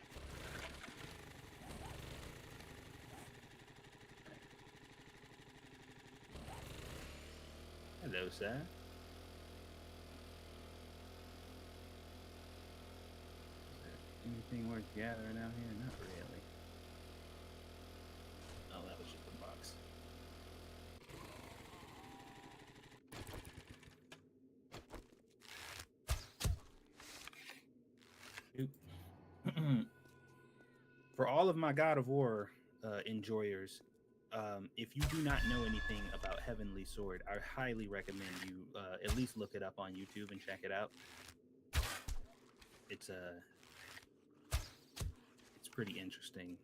Hello, sir. Is there anything worth gathering out here? Not really. Oh, that was just a box. Oop. For all of my God of War enjoyers, if you do not know anything about Heavenly Sword, I highly recommend you at least look it up on YouTube and check it out. It's pretty interesting.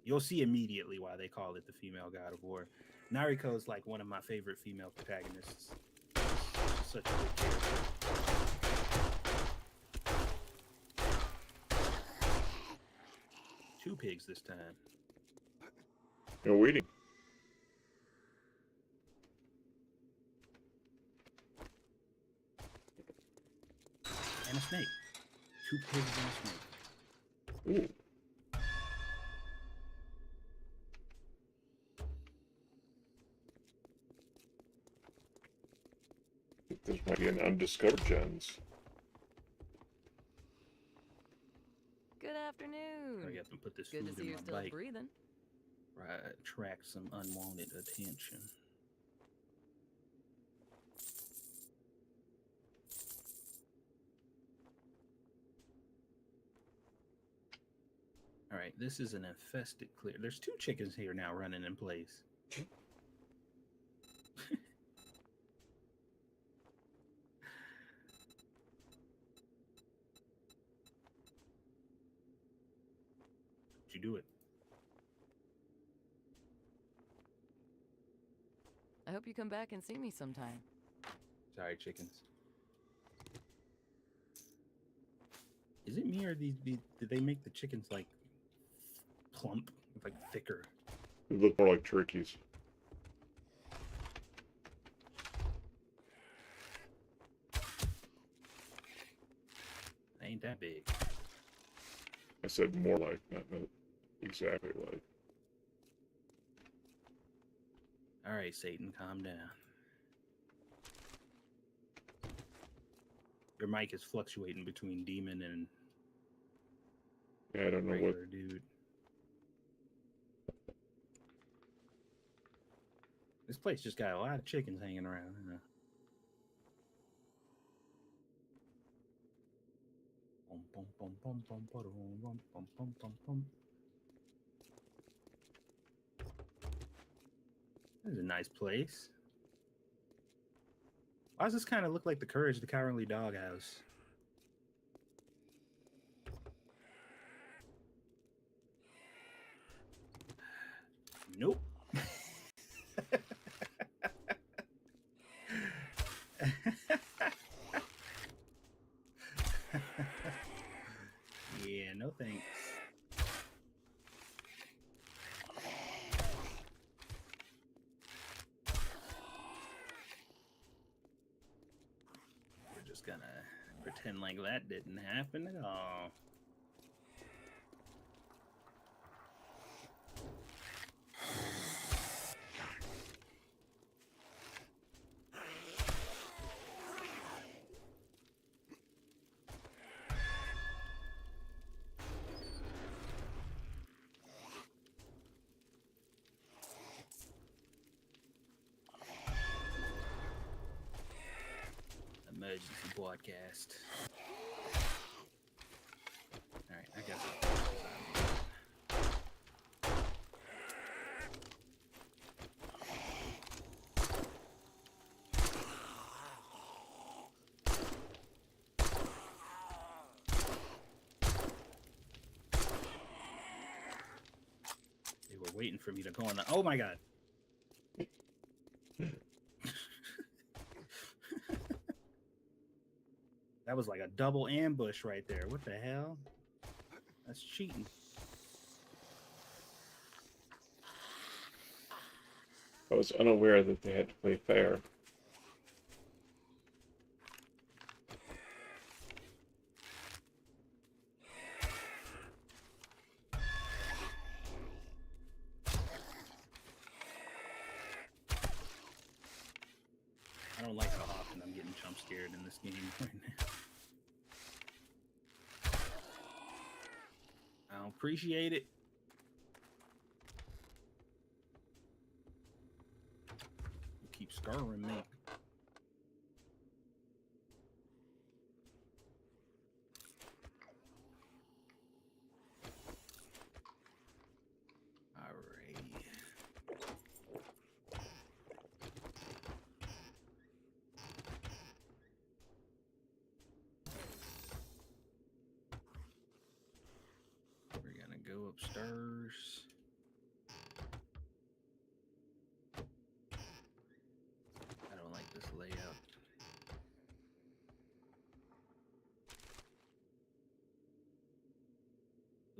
You'll see immediately why they call it the female God of War. Nariko is like one of my favorite female protagonists. She's such a good character. Two pigs this time. No waiting. And a snake. 2 pigs and a snake. Ooh. There's might be an undiscovered gems. Good afternoon. I got to put this Good to food see in you're my still bike. breathing. Right, attract some unwanted attention. All right, this is an infested clear. There's 2 chickens here now running in place. Did you do it? I hope you come back and see me sometime. Sorry, chickens. Is it me or did they make the chickens like plump, like thicker? They look more like turkeys. They ain't that big. I said more like, not exactly like. All right, Satan, calm down. Your mic is fluctuating between demon and Yeah, I don't know what. regular dude. This place just got a lot of chickens hanging around. You know? Bum, bum, bum, bum, bum, ba-dum, bum, bum, bum, bum, bum. This is a nice place. Why does this kind of look like the Courage the Cowardly Dog house? Nope. Yeah, no thanks. We're just gonna pretend like that didn't happen at all. Emergency broadcast. Alright, I got They were waiting for me to go on the. Oh my god! That was like a double ambush right there. What the hell? That's cheating. I was unaware that they had to play fair. I don't like how often I'm getting jump scared in this game right now. I don't appreciate it. You keep scarring me. Alrighty. We're gonna go upstairs. I don't like this layout.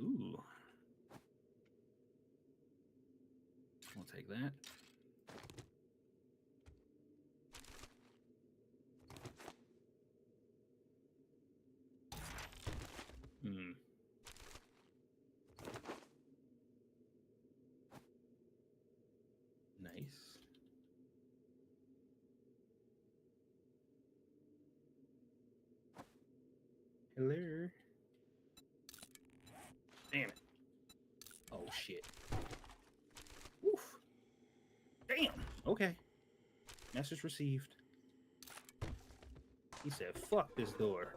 Ooh. We'll take that. Hello. Damn it. Oh shit. Oof. Damn. Okay. Message received. He said, fuck this door.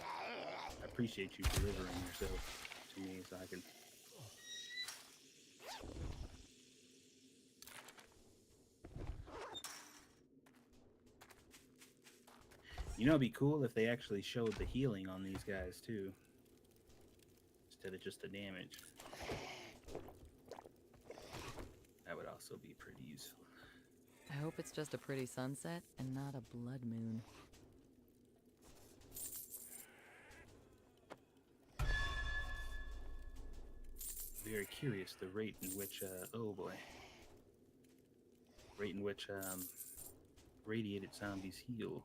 I appreciate you delivering yourself to me so I can. You know, it'd be cool if they actually showed the healing on these guys too, instead of just the damage. That would also be pretty useful. I hope it's just a pretty sunset and not a blood moon. Very curious the rate in which, oh boy, rate in which radiated zombies heal.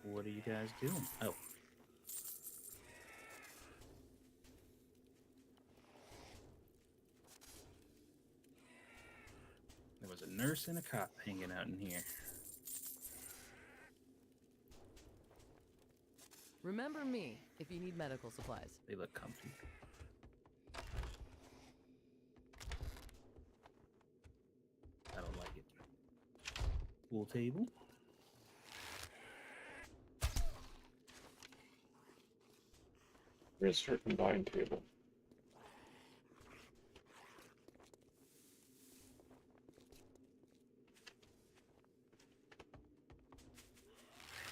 What are you guys doing? Oh. There was a nurse and a cop hanging out in here. Remember me if you need medical supplies. They look comfy. I don't like it. Pool table. Where's her combined table?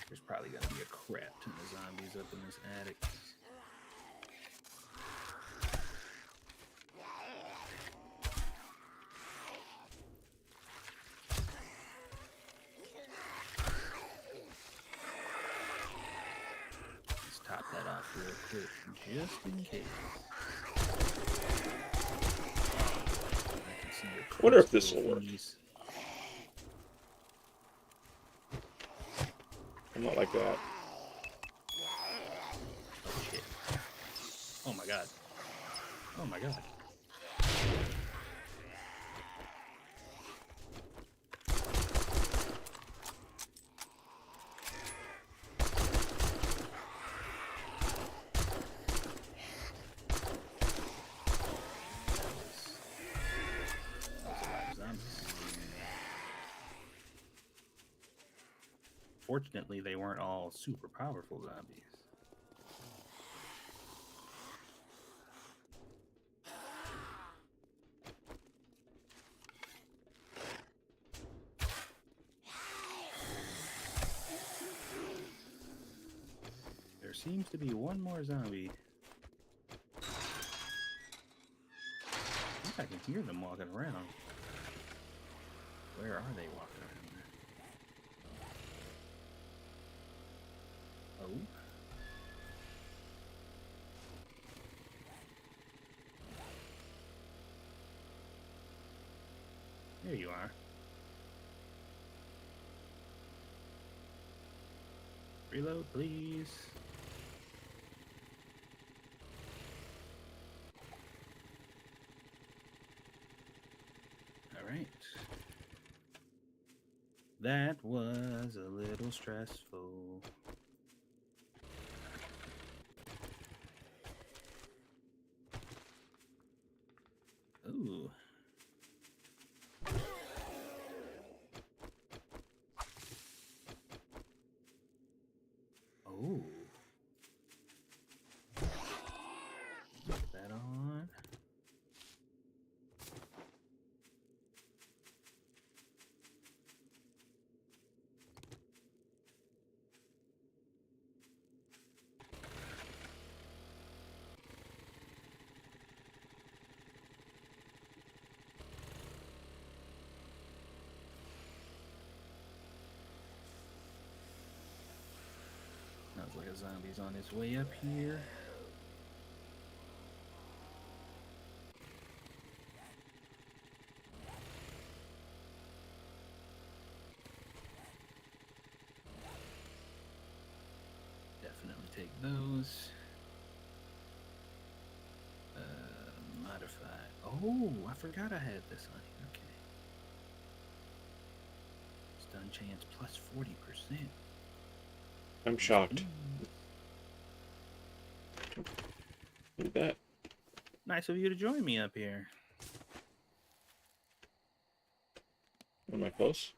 There's probably gonna be a crap ton of zombies up in this attic. Let's top that off real quick, just in case. I can see your Wonder if crusty this'll work. knees. I'm not like that. Oh shit. Oh my god. Oh my god. That was a lot of zombies. Fortunately, they weren't all super powerful zombies. There seems to be one more zombie. I think I can hear them walking around. Where are they walking around? Oh. There you are. Reload, please. All right. That was a little stressful. Ooh. Oh. Put that on. Sounds like a zombie's on his way up here. Definitely take those. Modify. Oh, Oh, I forgot I had this on. Okay. Stun chance plus 40%. I'm shocked. Look at that. Nice of you to join me up here. Am I close?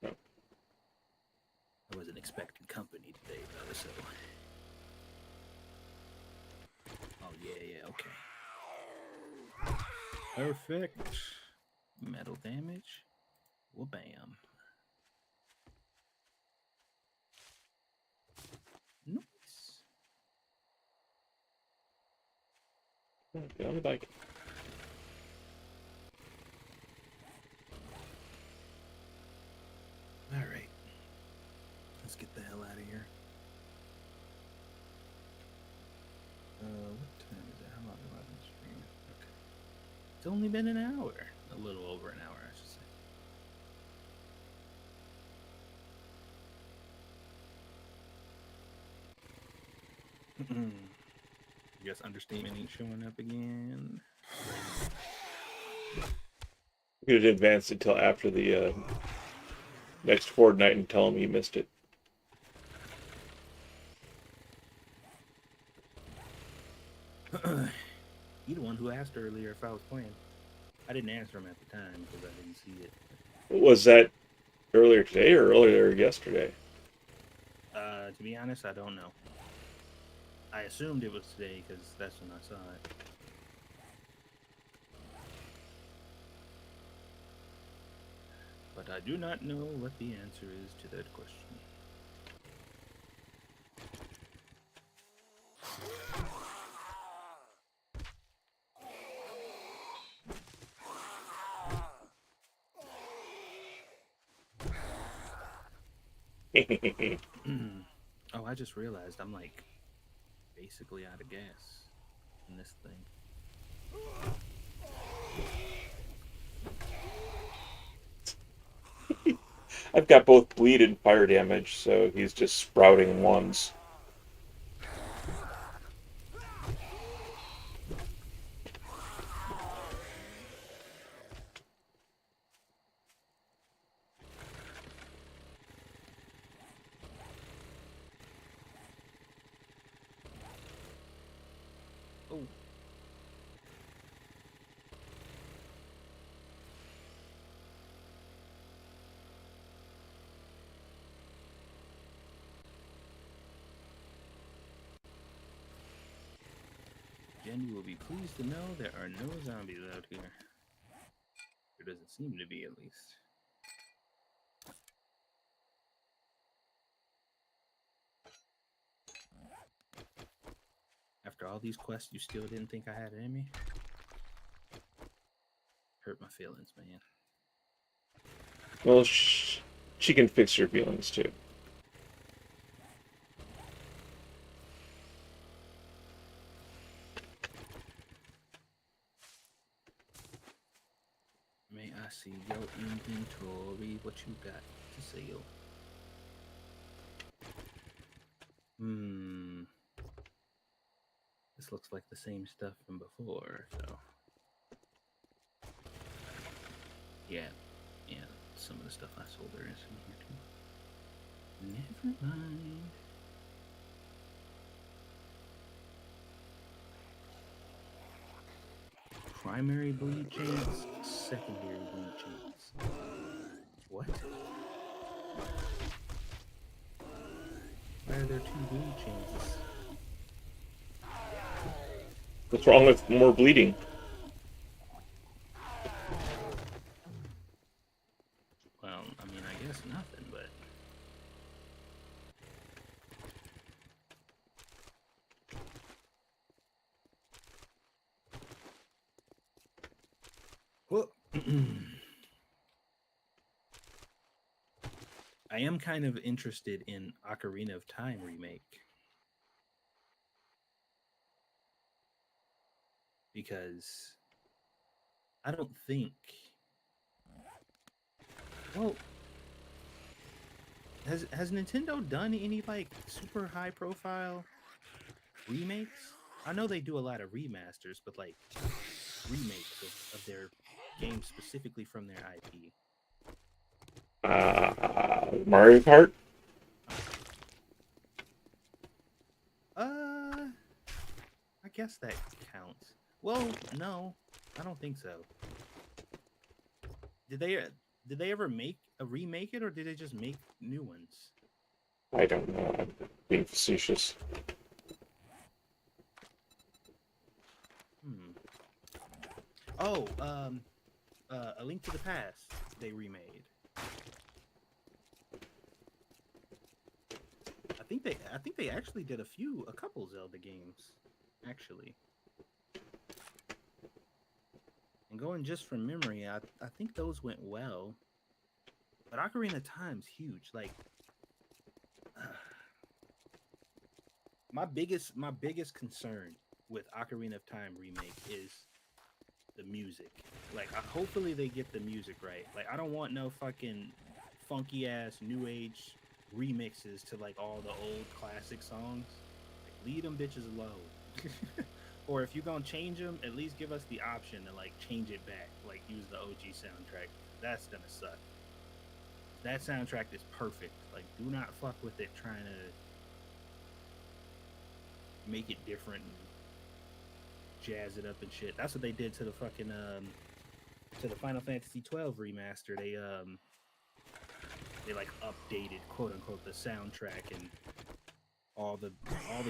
No. I wasn't expecting company today, though, so. Oh, yeah, okay. Perfect. Metal damage. Well, bam. Nice. Get on the bike. All right. Let's get the hell out of here. What time is it? How long have I been streaming? Okay. It's only been an hour. A little over an hour, I should say. I guess Understatement ain't showing up again. We could have advanced until after the next fortnight and tell him he missed it. You're the one who asked earlier if I was playing. I didn't answer him at the time because I didn't see it. Was that earlier today or earlier yesterday? To be honest, I don't know. I assumed it was today because that's when I saw it. But I do not know what the answer is to that question. Oh, I just realized I'm like basically out of gas in this thing. I've got both bleed and fire damage, so he's just sprouting ones. Oh. Jenny will be pleased to know there are no zombies out here. There doesn't seem to be, at least. After all these quests, you still didn't think I had it in me? Hurt my feelings, man. Well, she can fix your feelings too. May I see your inventory? What you got to sell? This looks like the same stuff from before, so. Yeah, some of the stuff I sold there is in here too. Never mind. Primary bleed chance, secondary bleed chance. What? Why are there two bleed chances? What's wrong with more bleeding? Well, I mean, I guess nothing, but... Well, I am kind of interested in Ocarina of Time remake. Because I don't think... Well, has Nintendo done any, like, super high-profile remakes? I know they do a lot of remasters, but like remakes of their games specifically from their IP. Mario Kart. I guess that counts. Well, no, I don't think so. Did they ever remake it, or did they just make new ones? I don't know. I'm being facetious. Hmm. Oh, A Link to the Past they remade. I think they actually did a couple Zelda games, actually. And going just from memory, I think those went well. But Ocarina of Time's huge. Like my biggest concern with Ocarina of Time remake is the music. Like hopefully they get the music right. Like I don't want no fucking funky ass new age remixes to like all the old classic songs. Like leave them bitches alone. Or if you're gonna change them, at least give us the option to like change it back, like use the OG soundtrack. That's gonna suck. That soundtrack is perfect. Like, do not fuck with it trying to make it different and jazz it up and shit. That's what they did to the fucking to the Final Fantasy 12 remaster. They like updated quote unquote the soundtrack, and all the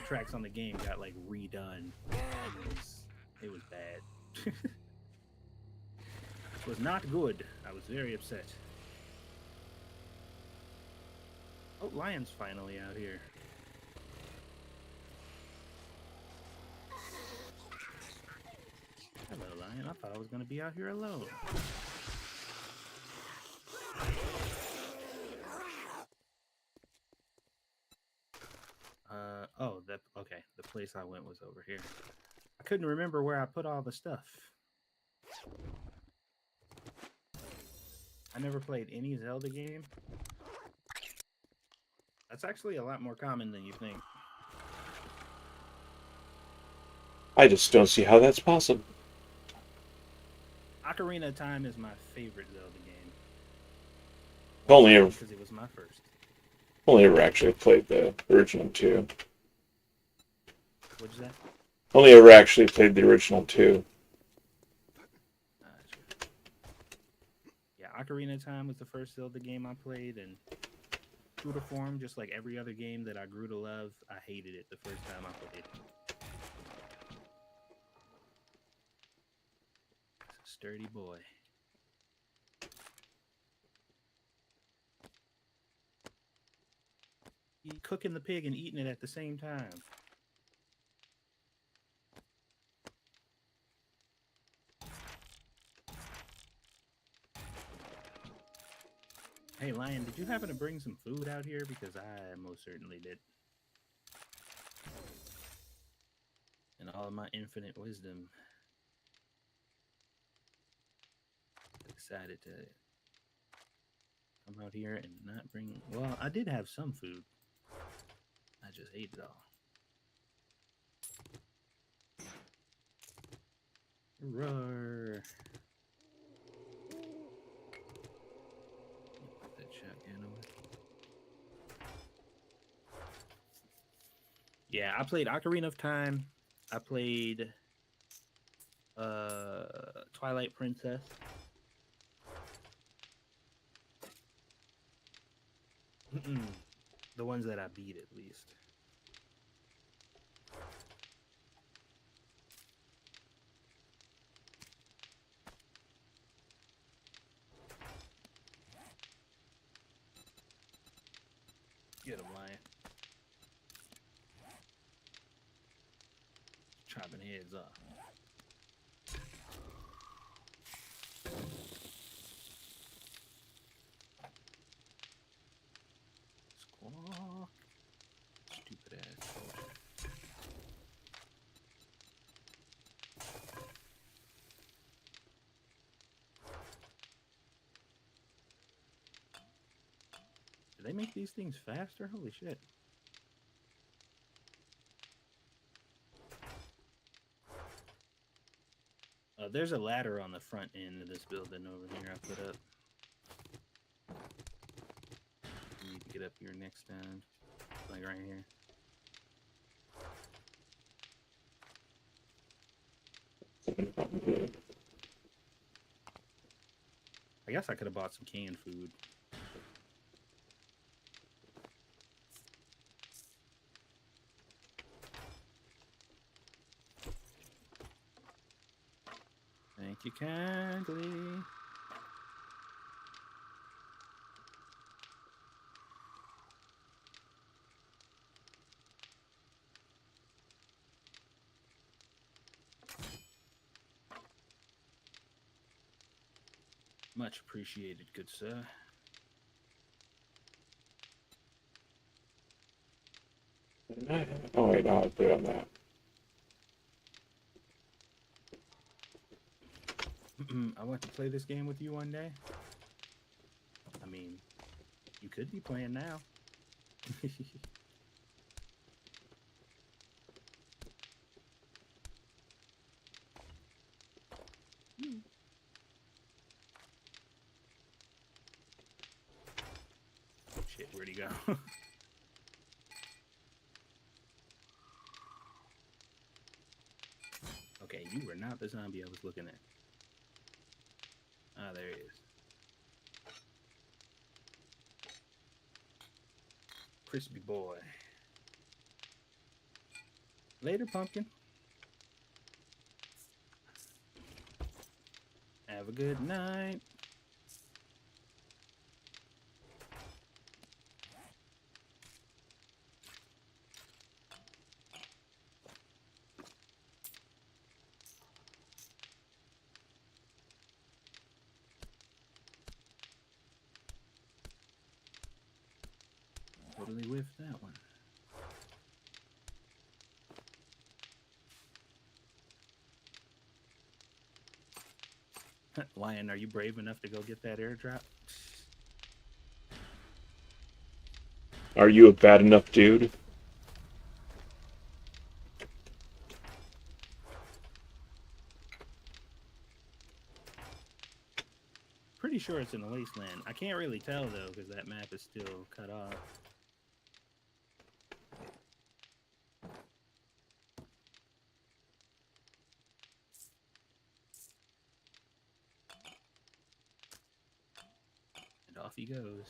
tracks on the game got like redone. It was bad. It was not good. I was very upset. Oh, Lion's finally out here. Hello, Lion. I thought I was going to be out here alone. Okay. The place I went was over here. I couldn't remember where I put all the stuff. I never played any Zelda game. That's actually a lot more common than you think. I just don't see how that's possible. Ocarina of Time is my favorite Zelda game. Only ever, Because it was my first. only ever actually played the original 2. What'd you say? Only ever actually played the original 2. Gotcha. Yeah, Ocarina of Time was the first Zelda game I played, and true to form, just like every other game that I grew to love, I hated it the first time I played it. It's a sturdy boy. You cooking the pig and eating it at the same time. Hey, Lion, did you happen to bring some food out here? Because I most certainly did. And all of my infinite wisdom, I decided to come out here and not bring... Well, I did have some food. I just ate it all. Roar! Put that shotgun away. Yeah, I played Ocarina of Time. I played Twilight Princess. The ones that I beat, at least. Get him, Lion. Chopping heads off. Squawk. Stupid ass soldier. Do they make these things faster? Holy shit. There's a ladder on the front end of this building over here I put up. You need to get up here next time. Like right here. I guess I could have bought some canned food. Thank you kindly. Much appreciated, good sir. Oh wait, no, I'll put it on that. I want to play this game with you one day. I mean, you could be playing now. Shit, where'd he go? Okay, you were not the zombie I was looking at. Ah, there he is. Crispy boy. Later, pumpkin. Have a good night. Totally whiffed that one. Lion, are you brave enough to go get that airdrop? Are you a bad enough dude? Pretty sure it's in the wasteland. I can't really tell though because that map is still cut off. And off he goes.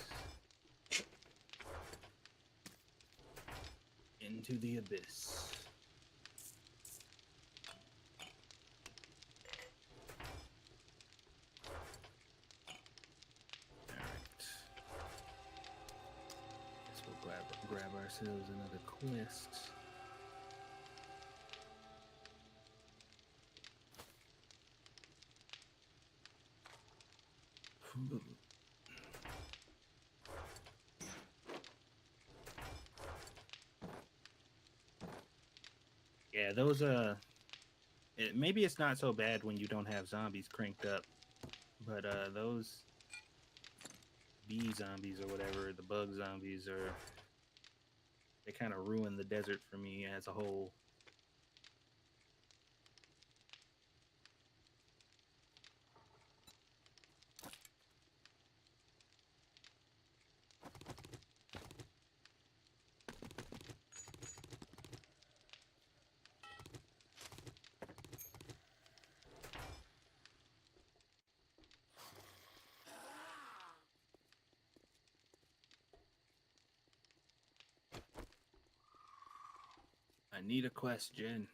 Into the abyss. Guess we'll grab ourselves another quest. Yeah, those maybe it's not so bad when you don't have zombies cranked up, but those bee zombies or whatever, the bug zombies they kind of ruin the desert for me as a whole. I need a question.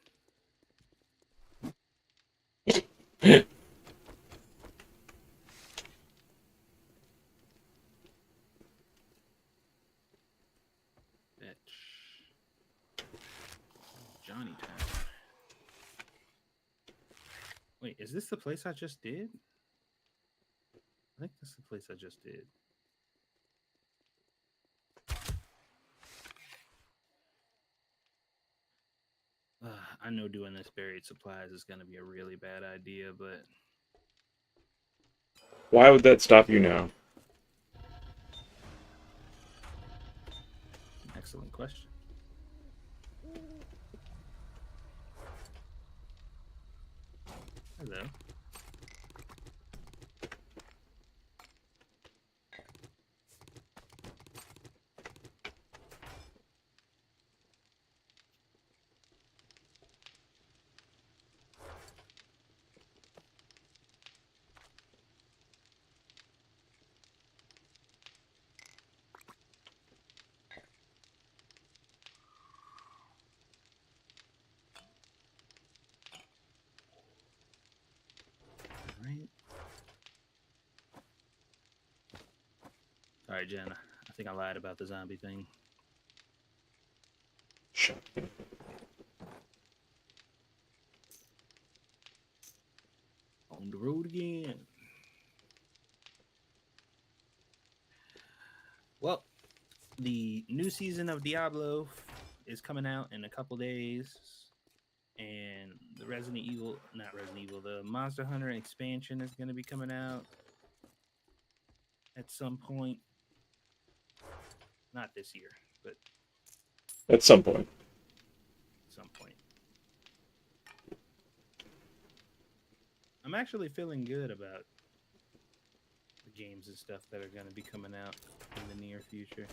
Johnny Town. Wait, is this the place I just did? I think this is the place I just did. I know doing this buried supplies is going to be a really bad idea, but... Why would that stop you now? Excellent question. Hello. right, Jen. I think I lied about the zombie thing. Shocking. On the road again. Well, the new season of Diablo is coming out in a couple days, and the the Monster Hunter expansion is going to be coming out at some point. Not this year, but At some point. at some point. I'm actually feeling good about the games and stuff that are going to be coming out in the near future.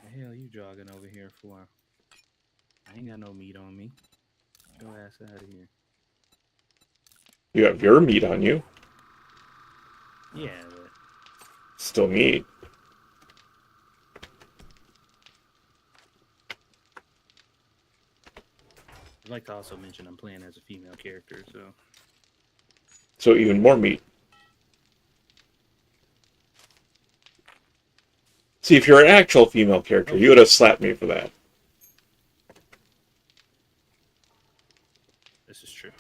The hell you jogging over here for? I ain't got no meat on me. Go ass out of here. You have your meat on you. Yeah, but Still meat. I'd like to also mention I'm playing as a female character, so So even more meat. See, if you're an actual female character, you would have slapped me for that. this is true.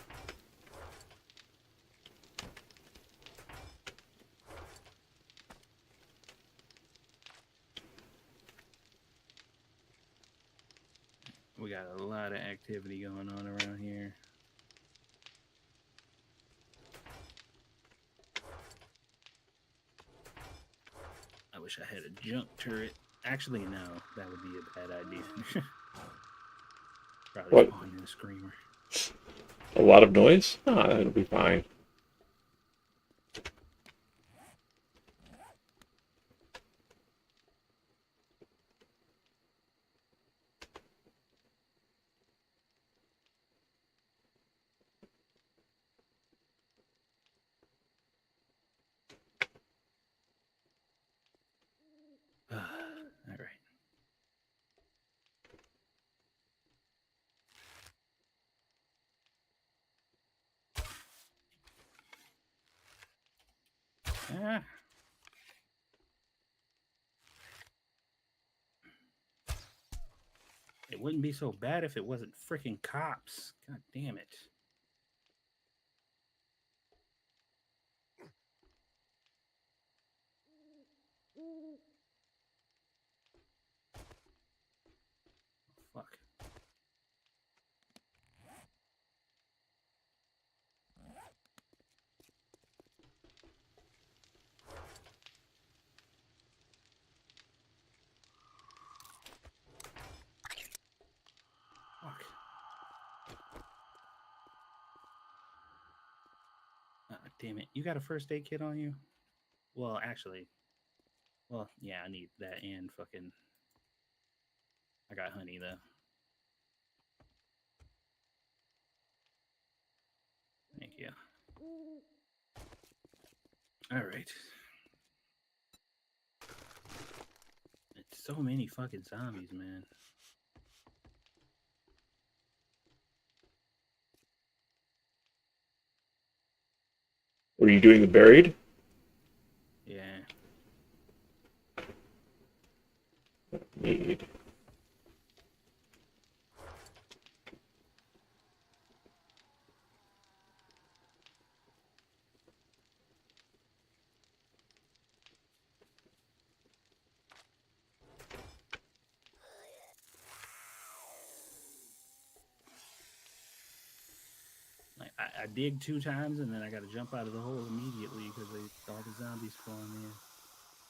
We got a lot of activity going on around here. I wish I had a jump turret. Actually, no, that would be a bad idea. Probably What? spawn in a screamer. A lot of noise? Ah, that'll be fine. All right. Ah. It wouldn't be so bad if it wasn't freaking cops. God damn it. Fuck. Fuck. Damn it. You got a first aid kit on you? Well, actually. Well, yeah, I need that and fucking. I got honey, though. Thank you. All right. It's so many fucking zombies, man. Were you doing the buried? Yeah. Need. Like I dig 2 times and then I got to jump out of the hole immediately because all the zombies spawn in.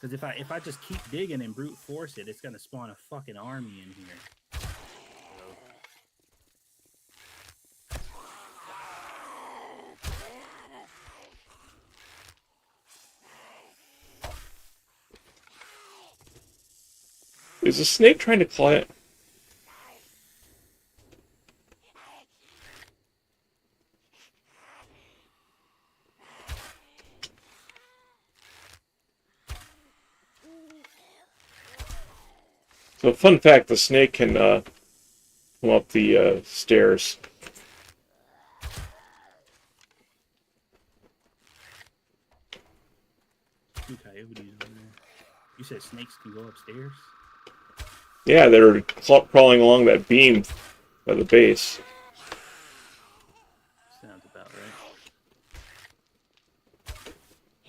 Because if I just keep digging and brute force it, it's gonna spawn a fucking army in here. Is a snake trying to claw it? So, fun fact, the snake can come up the stairs. coyotes over there. You said snakes can go upstairs? Yeah, they're crawling along that beam by the base. Sounds about right.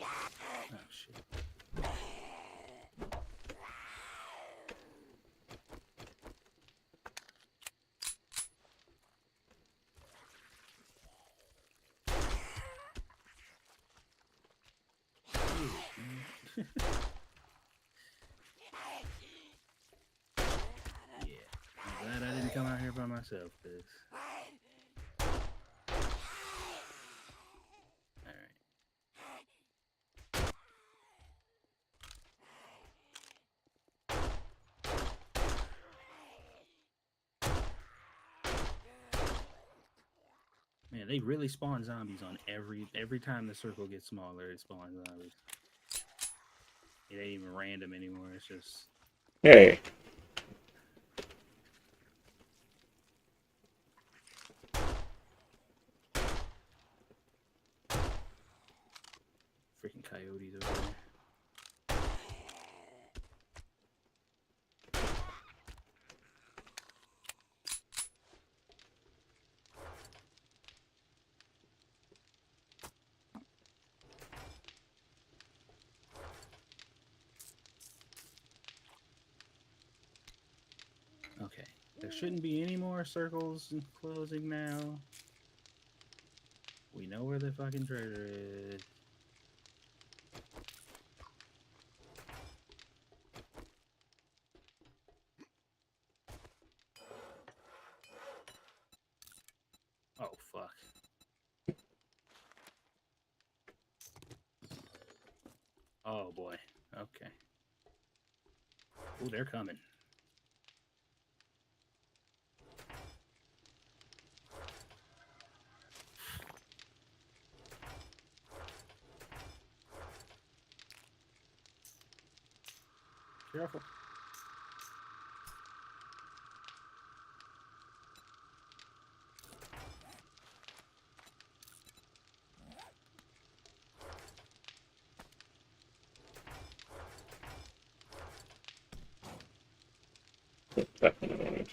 Oh shit. Yeah. I'm glad I didn't come out here by myself, cause. Alright. Man, they really spawn zombies on every time the circle gets smaller, it spawns zombies. It ain't even random anymore, it's just Hey, freaking coyotes over there. Okay. There shouldn't be any more circles closing now. We know where the fucking treasure is. Oh, fuck. Oh, boy. Okay. Oh, they're coming. Careful. that one I wanted.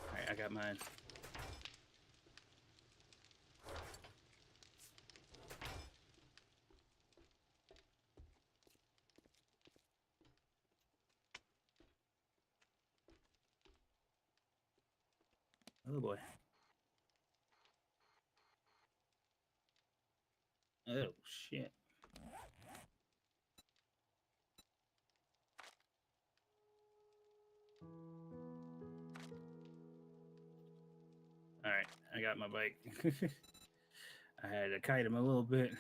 Alright, I got mine. Oh, boy. Oh, shit. Alright, I got my bike. I had to kite him a little bit.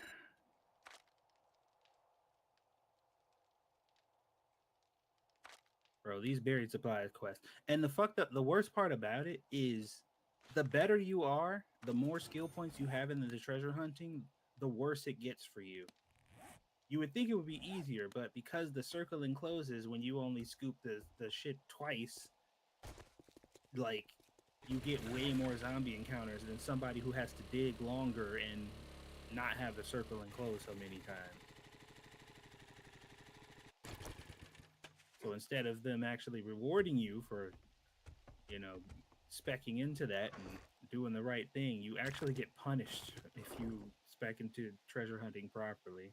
Bro, these buried supplies quests. And the worst part about it is the better you are, the more skill points you have in the treasure hunting, the worse it gets for you. You would think it would be easier, but because the circle encloses when you only scoop the shit twice, like you get way more zombie encounters than somebody who has to dig longer and not have the circle enclosed so many times. So instead of them actually rewarding you for, specking into that and doing the right thing, you actually get punished if you spec into treasure hunting properly.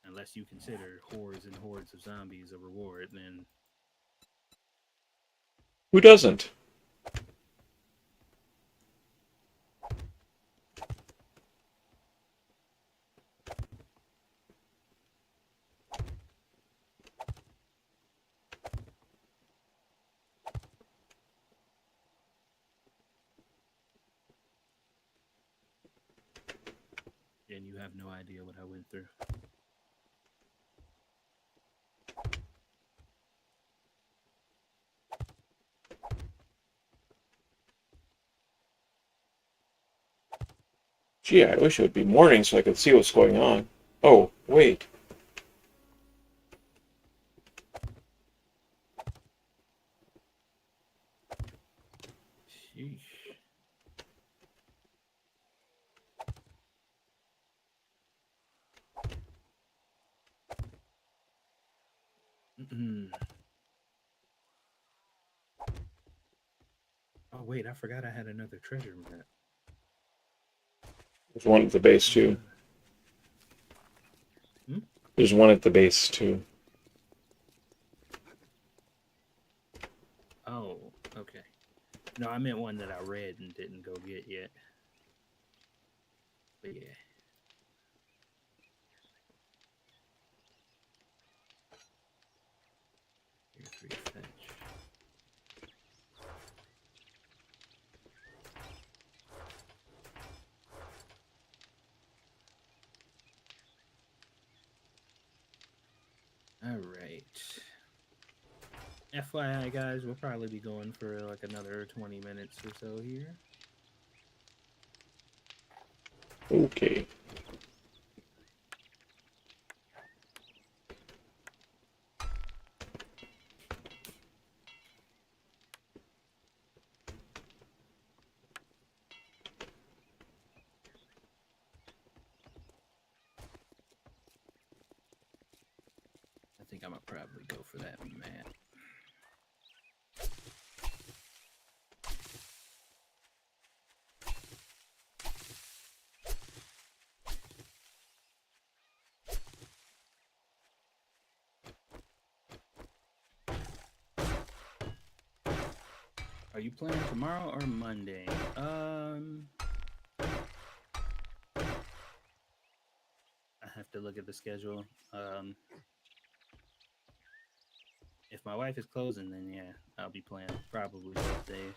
Unless you consider hordes and hordes of zombies a reward, then Who doesn't? you have no idea what I went through. Gee, I wish it would be morning so I could see what's going on. Oh, wait. Sheesh. Mm-mm. Oh wait, I forgot I had another treasure map. There's one at the base, too. Hmm? There's one at the base, too. Oh, okay. No, I meant one that I read and didn't go get yet. But yeah. Tier 3 fetch. All right. FYI, guys, we'll probably be going for like another 20 minutes or so here. Okay. I think I'm gonna probably go for that map. Are you playing tomorrow or Monday? I have to look at the schedule. If my wife is closing, then yeah, I'll be playing probably both days.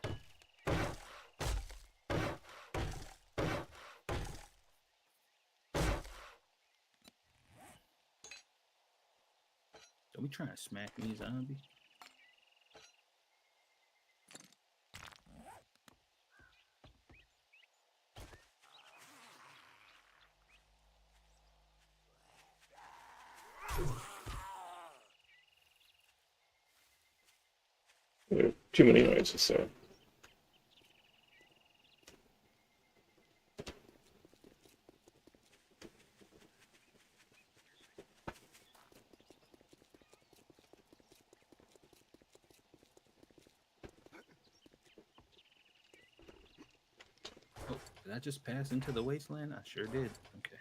Don't be trying to smack me, zombie. There are too many noises there. Oh, did I just pass into the wasteland? I sure did. Okay.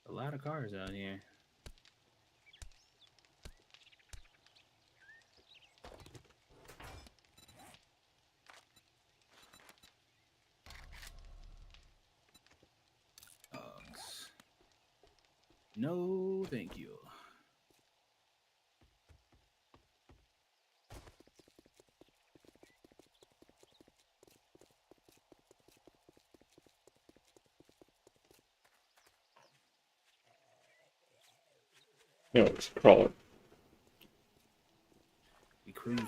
A lot of cars out here. Dogs. No, thank you. No, it's crawling. We cruising.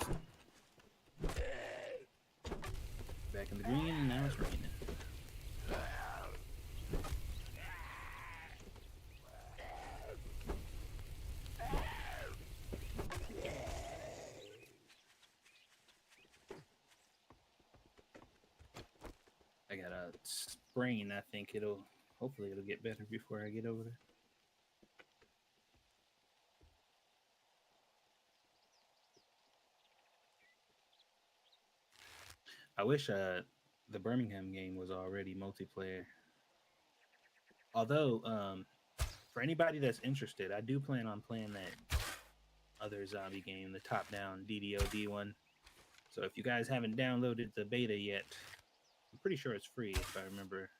Back in the green, and now it's raining. I got a sprain. I think hopefully it'll get better before I get over there. I wish the Birmingham game was already multiplayer. Although, for anybody that's interested, I do plan on playing that other zombie game, the top-down DDoD one. So if you guys haven't downloaded the beta yet, I'm pretty sure it's free if I remember.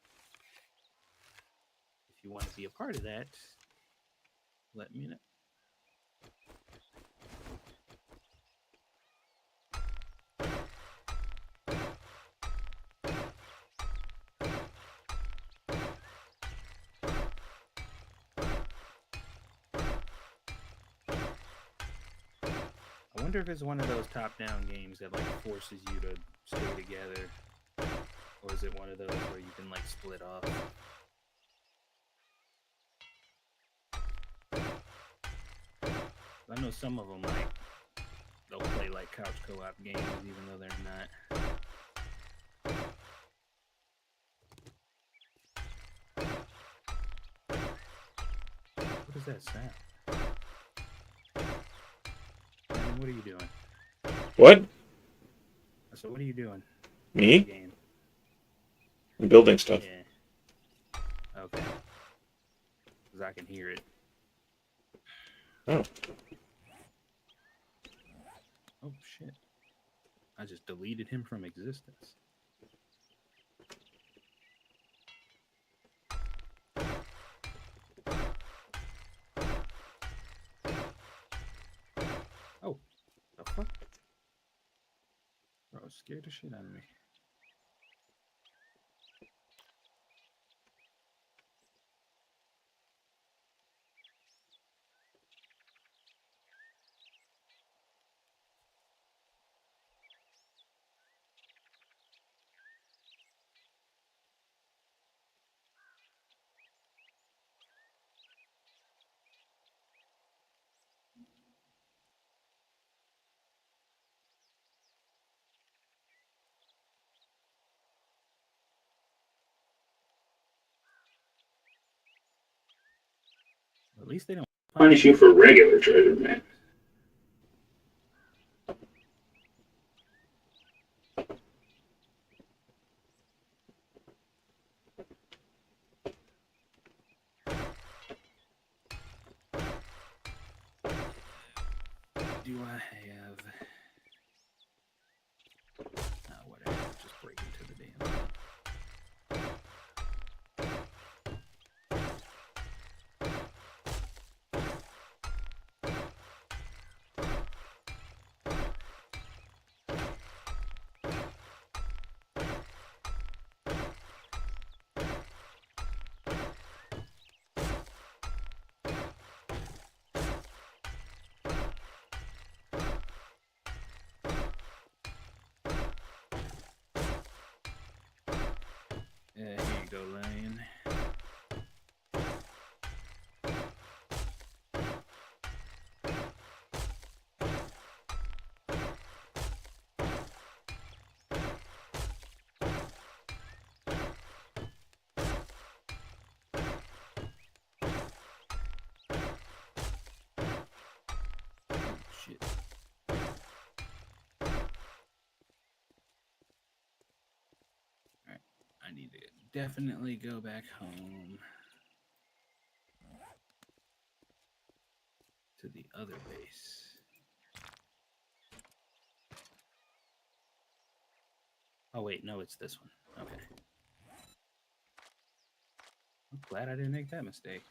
If you want to be a part of that, let me know. I wonder if it's one of those top-down games that like forces you to stay together, or is it one of those where you can like split off? I know some of them like they'll play like couch co-op games even though they're not. What is that sound? Brandon, what are you doing? What? So what are you doing? Me? Game. I'm building stuff. Yeah. Okay. Because I can hear it. Oh. Oh shit. I just deleted him from existence. Oh. The fuck? Bro, it scared the shit out of me. At least they don't Punish you for regular treasure, man. Do I have? Whatever. Just break into the damn. Yeah, here you go, Lion. Shit. Alright. I need to definitely go back home to the other base. Oh wait, no, it's this one. Okay. I'm glad I didn't make that mistake.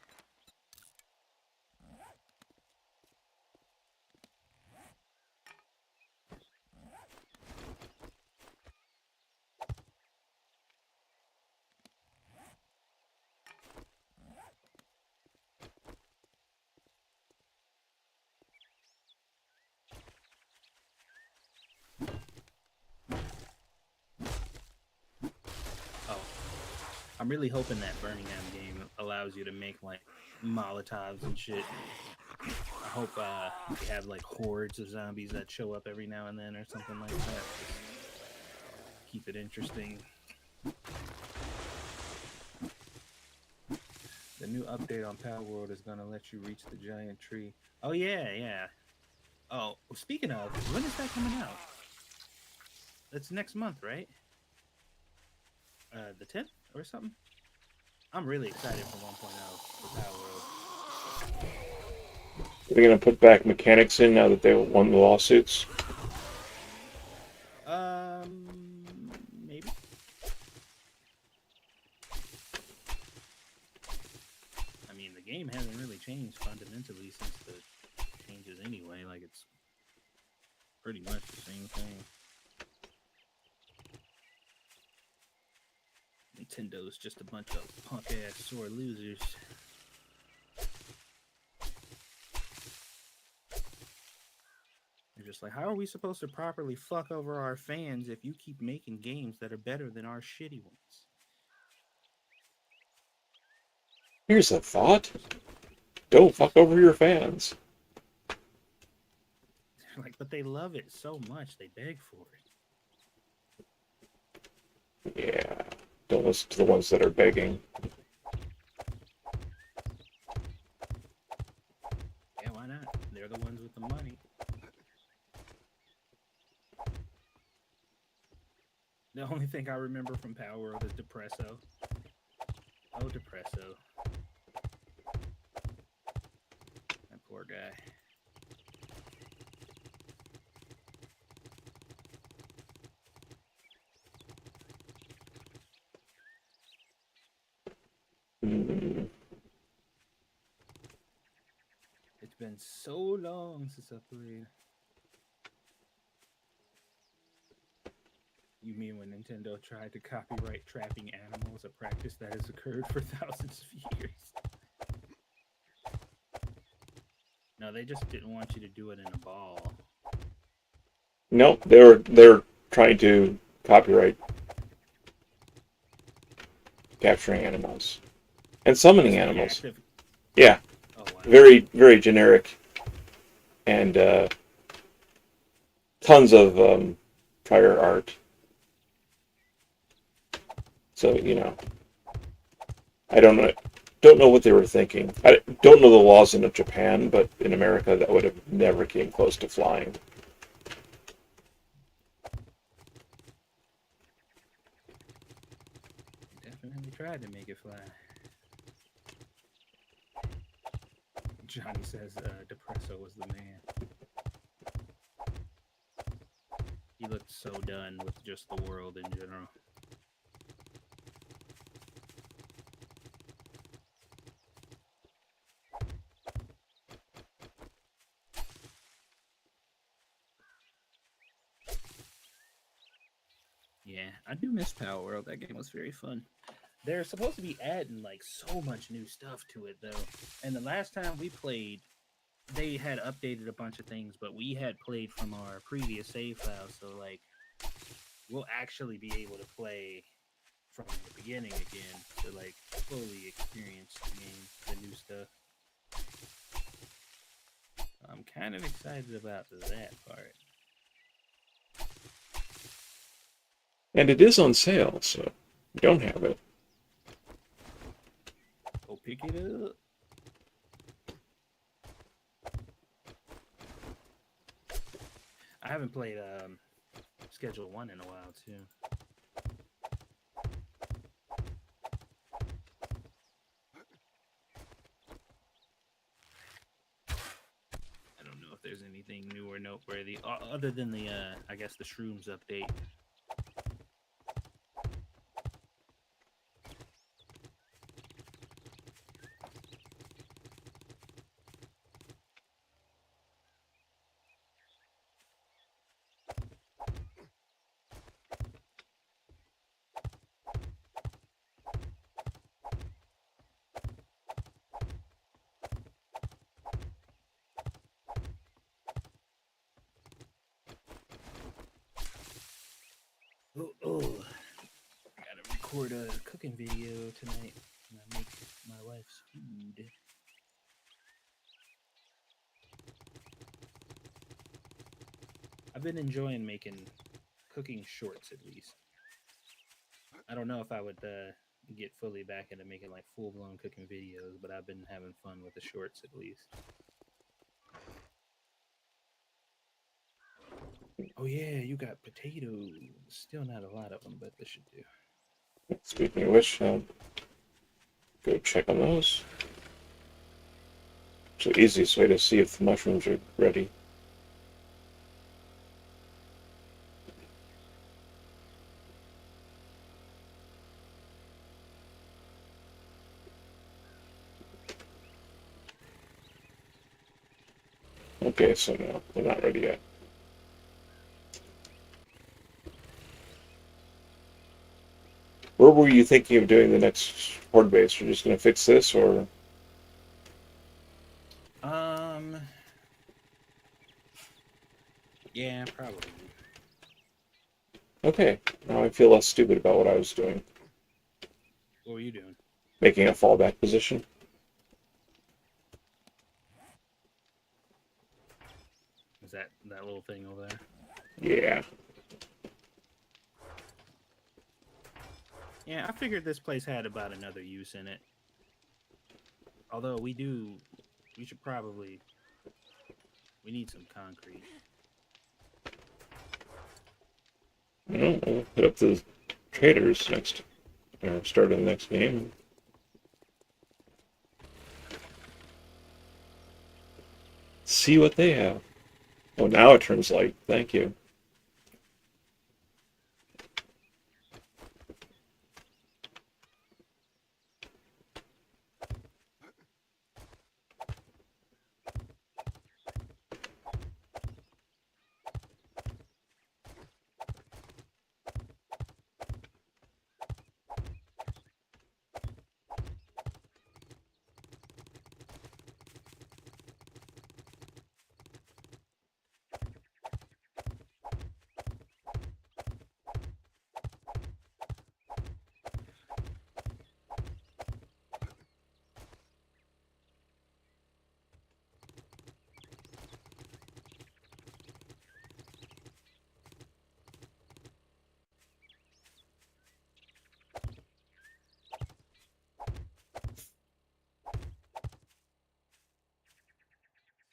I'm really hoping that Birmingham game allows you to make like Molotovs and shit. I hope we have like hordes of zombies that show up every now and then or something like that. Keep it interesting. The new update on Palworld is gonna let you reach the giant tree. Oh yeah, yeah. Oh, speaking of, when is that coming out? That's next month, right? The 10th or something? I'm really excited for 1.0 for Palworld. They're gonna put back mechanics in now that they won the lawsuits. Maybe. I mean, the game hasn't really changed fundamentally since the changes anyway. Like, it's pretty much the same thing. Nintendo's just a bunch of punk-ass sore losers. They're just like, how are we supposed to properly fuck over our fans if you keep making games that are better than our shitty ones? Here's a thought. Don't fuck over your fans. Like, but they love it so much they beg for it. Yeah. Don't listen to the ones that are begging. Yeah, why not? They're the ones with the money. The only thing I remember from Power World is Depresso. Oh, Depresso. That poor guy. Hmm. It's been so long since I played. You mean when Nintendo tried to copyright trapping animals, a practice that has occurred for thousands of years? No, they just didn't want you to do it in a ball. No, they're trying to copyright capturing animals and summoning The animals. act of- Yeah, Oh, wow. very, very generic, and tons of prior art. So I don't know what they were thinking. I don't know the laws in Japan, but in America that would have never came close to flying. Definitely tried to make it fly. Johnny says Depresso was the man. He looked so done with just the world in general. Yeah, I do miss Power World. That game was very fun. They're supposed to be adding like so much new stuff to it though. And the last time we played, they had updated a bunch of things, but we had played from our previous save file, so like we'll actually be able to play from the beginning again to like fully experience the game, the new stuff. I'm kind of excited about that part. And it is on sale, so you don't have it. Go pick it up. I haven't played Schedule 1 in a while too. I don't know if there's anything new or noteworthy other than the I guess the Shrooms update. Oh, I gotta record a cooking video tonight when I make my wife's food. I've been enjoying making cooking shorts at least. I don't know if I would get fully back into making like full-blown cooking videos, but I've been having fun with the shorts at least. Oh yeah, you got potatoes. Still not a lot of them, but this should do. Speaking of which, go check on those. It's the easiest way to see if the mushrooms are ready. Okay, so no, they're not ready yet. Where were you thinking of doing the next horde base? You're just going to fix this, or? Yeah, probably. Okay, now I feel less stupid about what I was doing. What were you doing? Making a fallback position. Is that little thing over there? Yeah. Yeah, I figured this place had about another use in it. Although we should probably, we need some concrete. Well, we'll hit up the traders next, or start of the next game. See what they have. Oh, now it turns light. Thank you.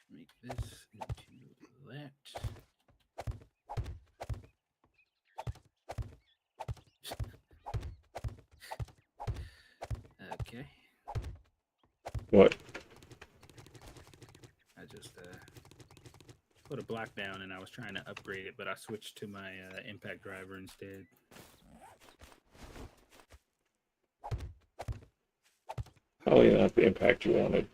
Make this into that. Okay. What? I just put a block down and I was trying to upgrade it, but I switched to my impact driver instead. Probably not the impact you wanted.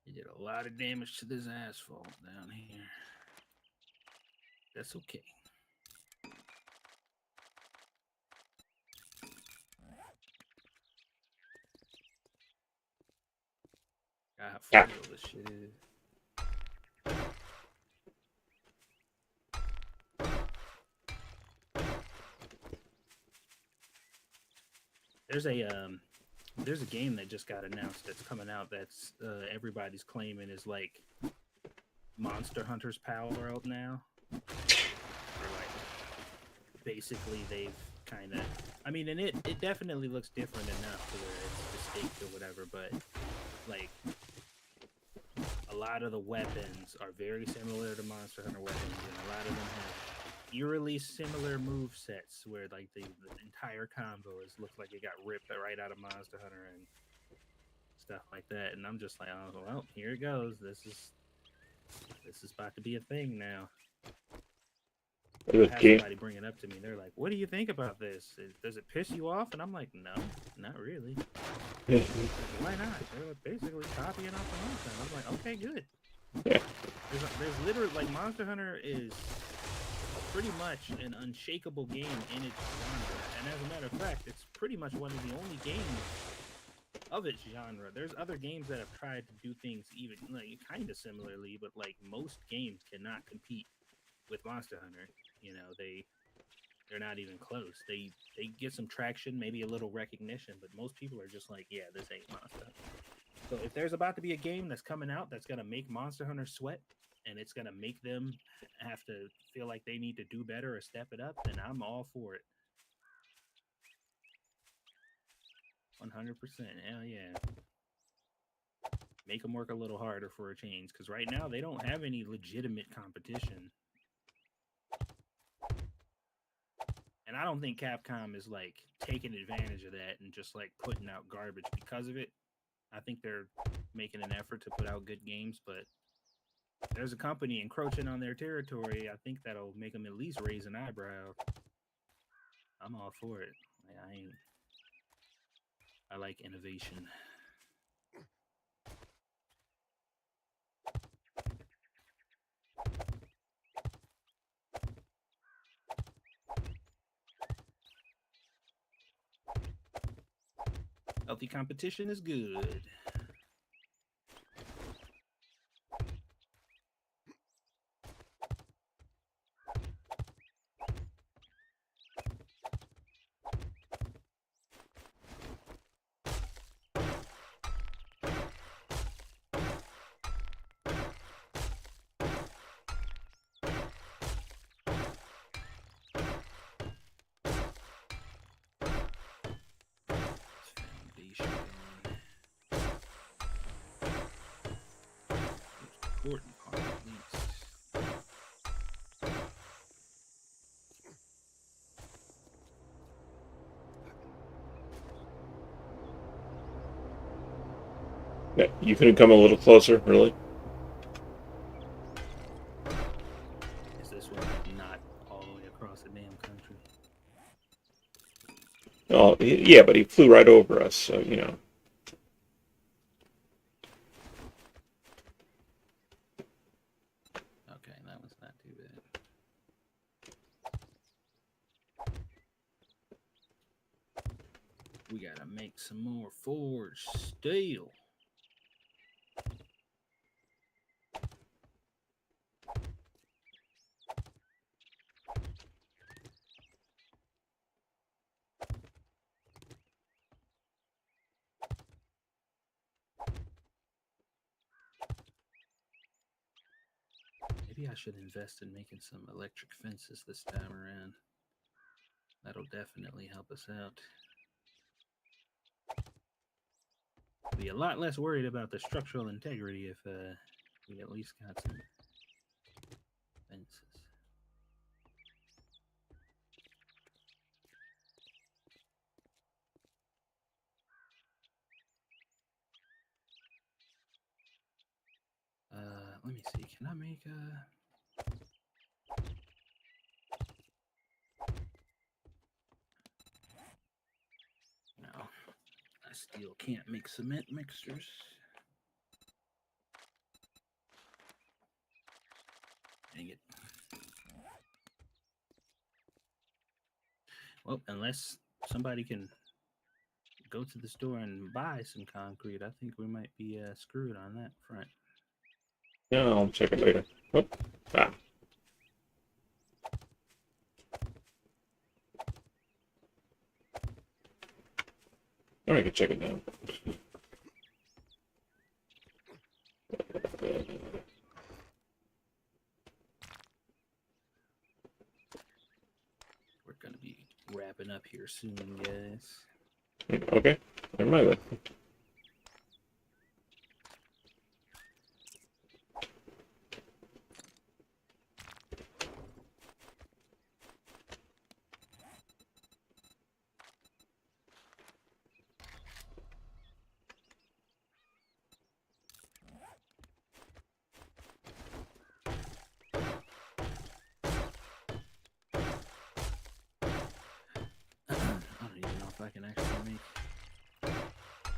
He did a lot of damage to this asphalt down here. That's okay. God, how Yeah. fragile this shit is. There's a game that just got announced that's coming out that's everybody's claiming is like Monster Hunter's Power World now. Or like basically they've kind of, I mean, and it definitely looks different enough to where it's distinct or whatever, but like a lot of the weapons are very similar to Monster Hunter weapons, and a lot of them have eerily similar move sets where like the entire combo looks like it got ripped right out of Monster Hunter and stuff like that. And I'm just like, oh well, here it goes. This is about to be a thing now. I The had game. somebody bring it up to me. They're like, "What do you think about this? Does it piss you off?" And I'm like, "No, not really. Like, why not? They're basically copying off the Monster Hunter." I'm like, "Okay, good." Yeah. There's literally like Monster Hunter is pretty much an unshakable game in its genre, and as a matter of fact, it's pretty much one of the only games of its genre. There's other games that have tried to do things even like kind of similarly, but like most games cannot compete with Monster Hunter. You know, They're not even close. They get some traction, maybe a little recognition, but most people are just like, yeah, this ain't Monster. So if there's about to be a game that's coming out that's gonna make Monster Hunter sweat, and it's gonna make them have to feel like they need to do better or step it up, then I'm all for it. 100%. Hell yeah. Make them work a little harder for a change, because right now they don't have any legitimate competition. And I don't think Capcom is like taking advantage of that and just like putting out garbage because of it. I think they're making an effort to put out good games, but there's a company encroaching on their territory. I think that'll make them at least raise an eyebrow. I'm all for it. I like innovation. Healthy competition is good. Foundation going. Most important part, at least. Yeah, you couldn't come a little closer, really? Is this one not all the way across the damn country? Oh, yeah, but he flew right over us, so, you know. Okay, that was not too bad. We gotta make some more forged steel. Maybe I should invest in making some electric fences this time around. That'll definitely help us out. Be a lot less worried about the structural integrity if we at least got some fences. Let me see. Can I make a? No, I still can't make cement mixers. Dang it. Well, unless somebody can go to the store and buy some concrete, I think we might be screwed on that front. Yeah, I'll check it later. Oh, ah. Or I can check it now. We're gonna be wrapping up here soon, guys. Okay, never mind then. I don't even know if I can actually make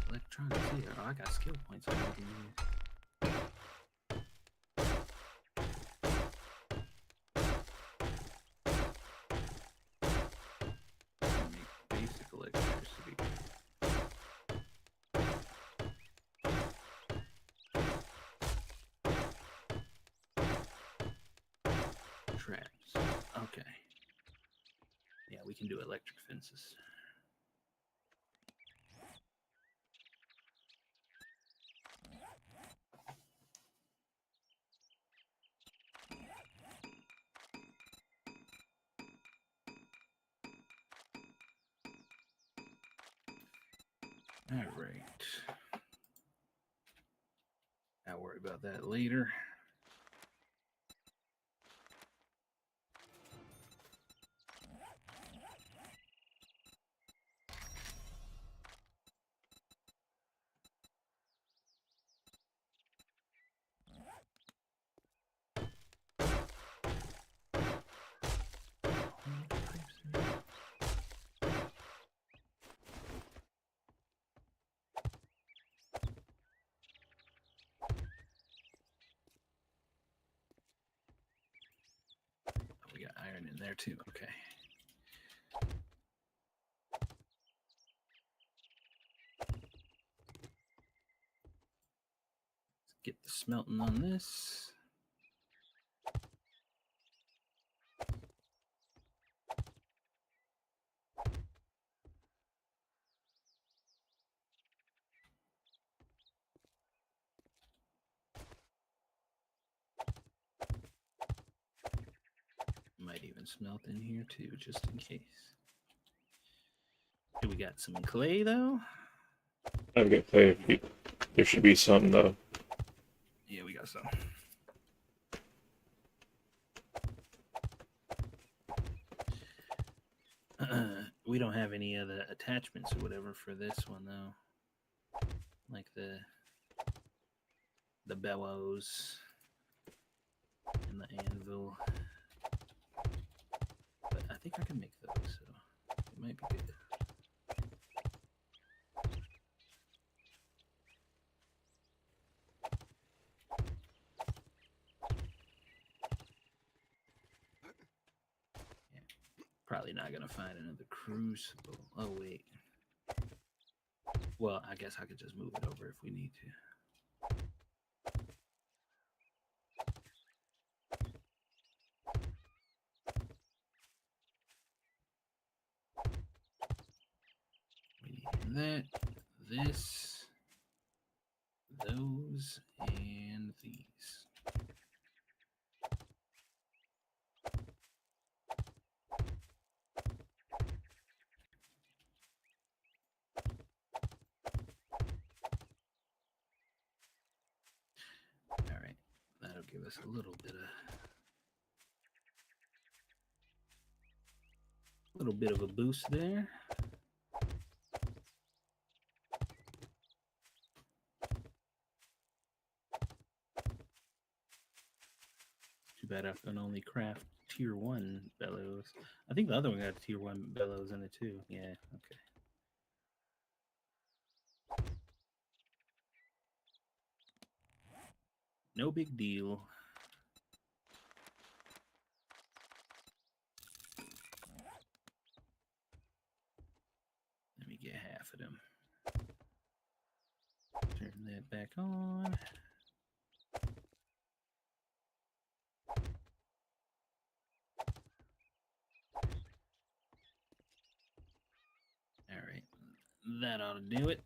electronics here. Oh, I got skill points on making these. Make basic electricity. Traps. Okay. we can do electric fences. All right. I'll worry about that later. We got iron in there too. Okay. Let's get the smelting on this. Might even smelt in here too, just in case. Do we got some clay though? I've got clay. There should be some though. Yeah, we got some. We don't have any other attachments or whatever for this one though, like the bellows and the anvil. But I think I can make those, so it might be good. Probably not gonna find another crucible. Oh wait. Well, I guess I could just move it over if we need to. We need that, this, those, and these. All right, that'll give us a little bit of a boost there. Too bad I can only craft tier 1 bellows. I think the other one got tier 1 bellows in it too. Yeah, okay. No big deal. Let me get half of them. Turn that back on. All right, that ought to do it.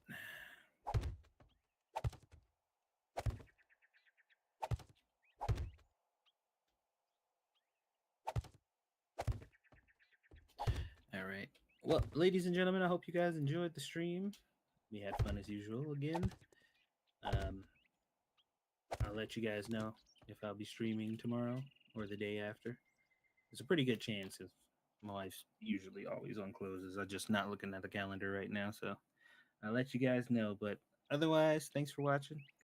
All right. Well, ladies and gentlemen, I hope you guys enjoyed the stream. We had fun as usual again. I'll let you guys know if I'll be streaming tomorrow or the day after. There's a pretty good chance if my wife's usually always on closes. I'm just not looking at the calendar right now, so I'll let you guys know. But otherwise, thanks for watching.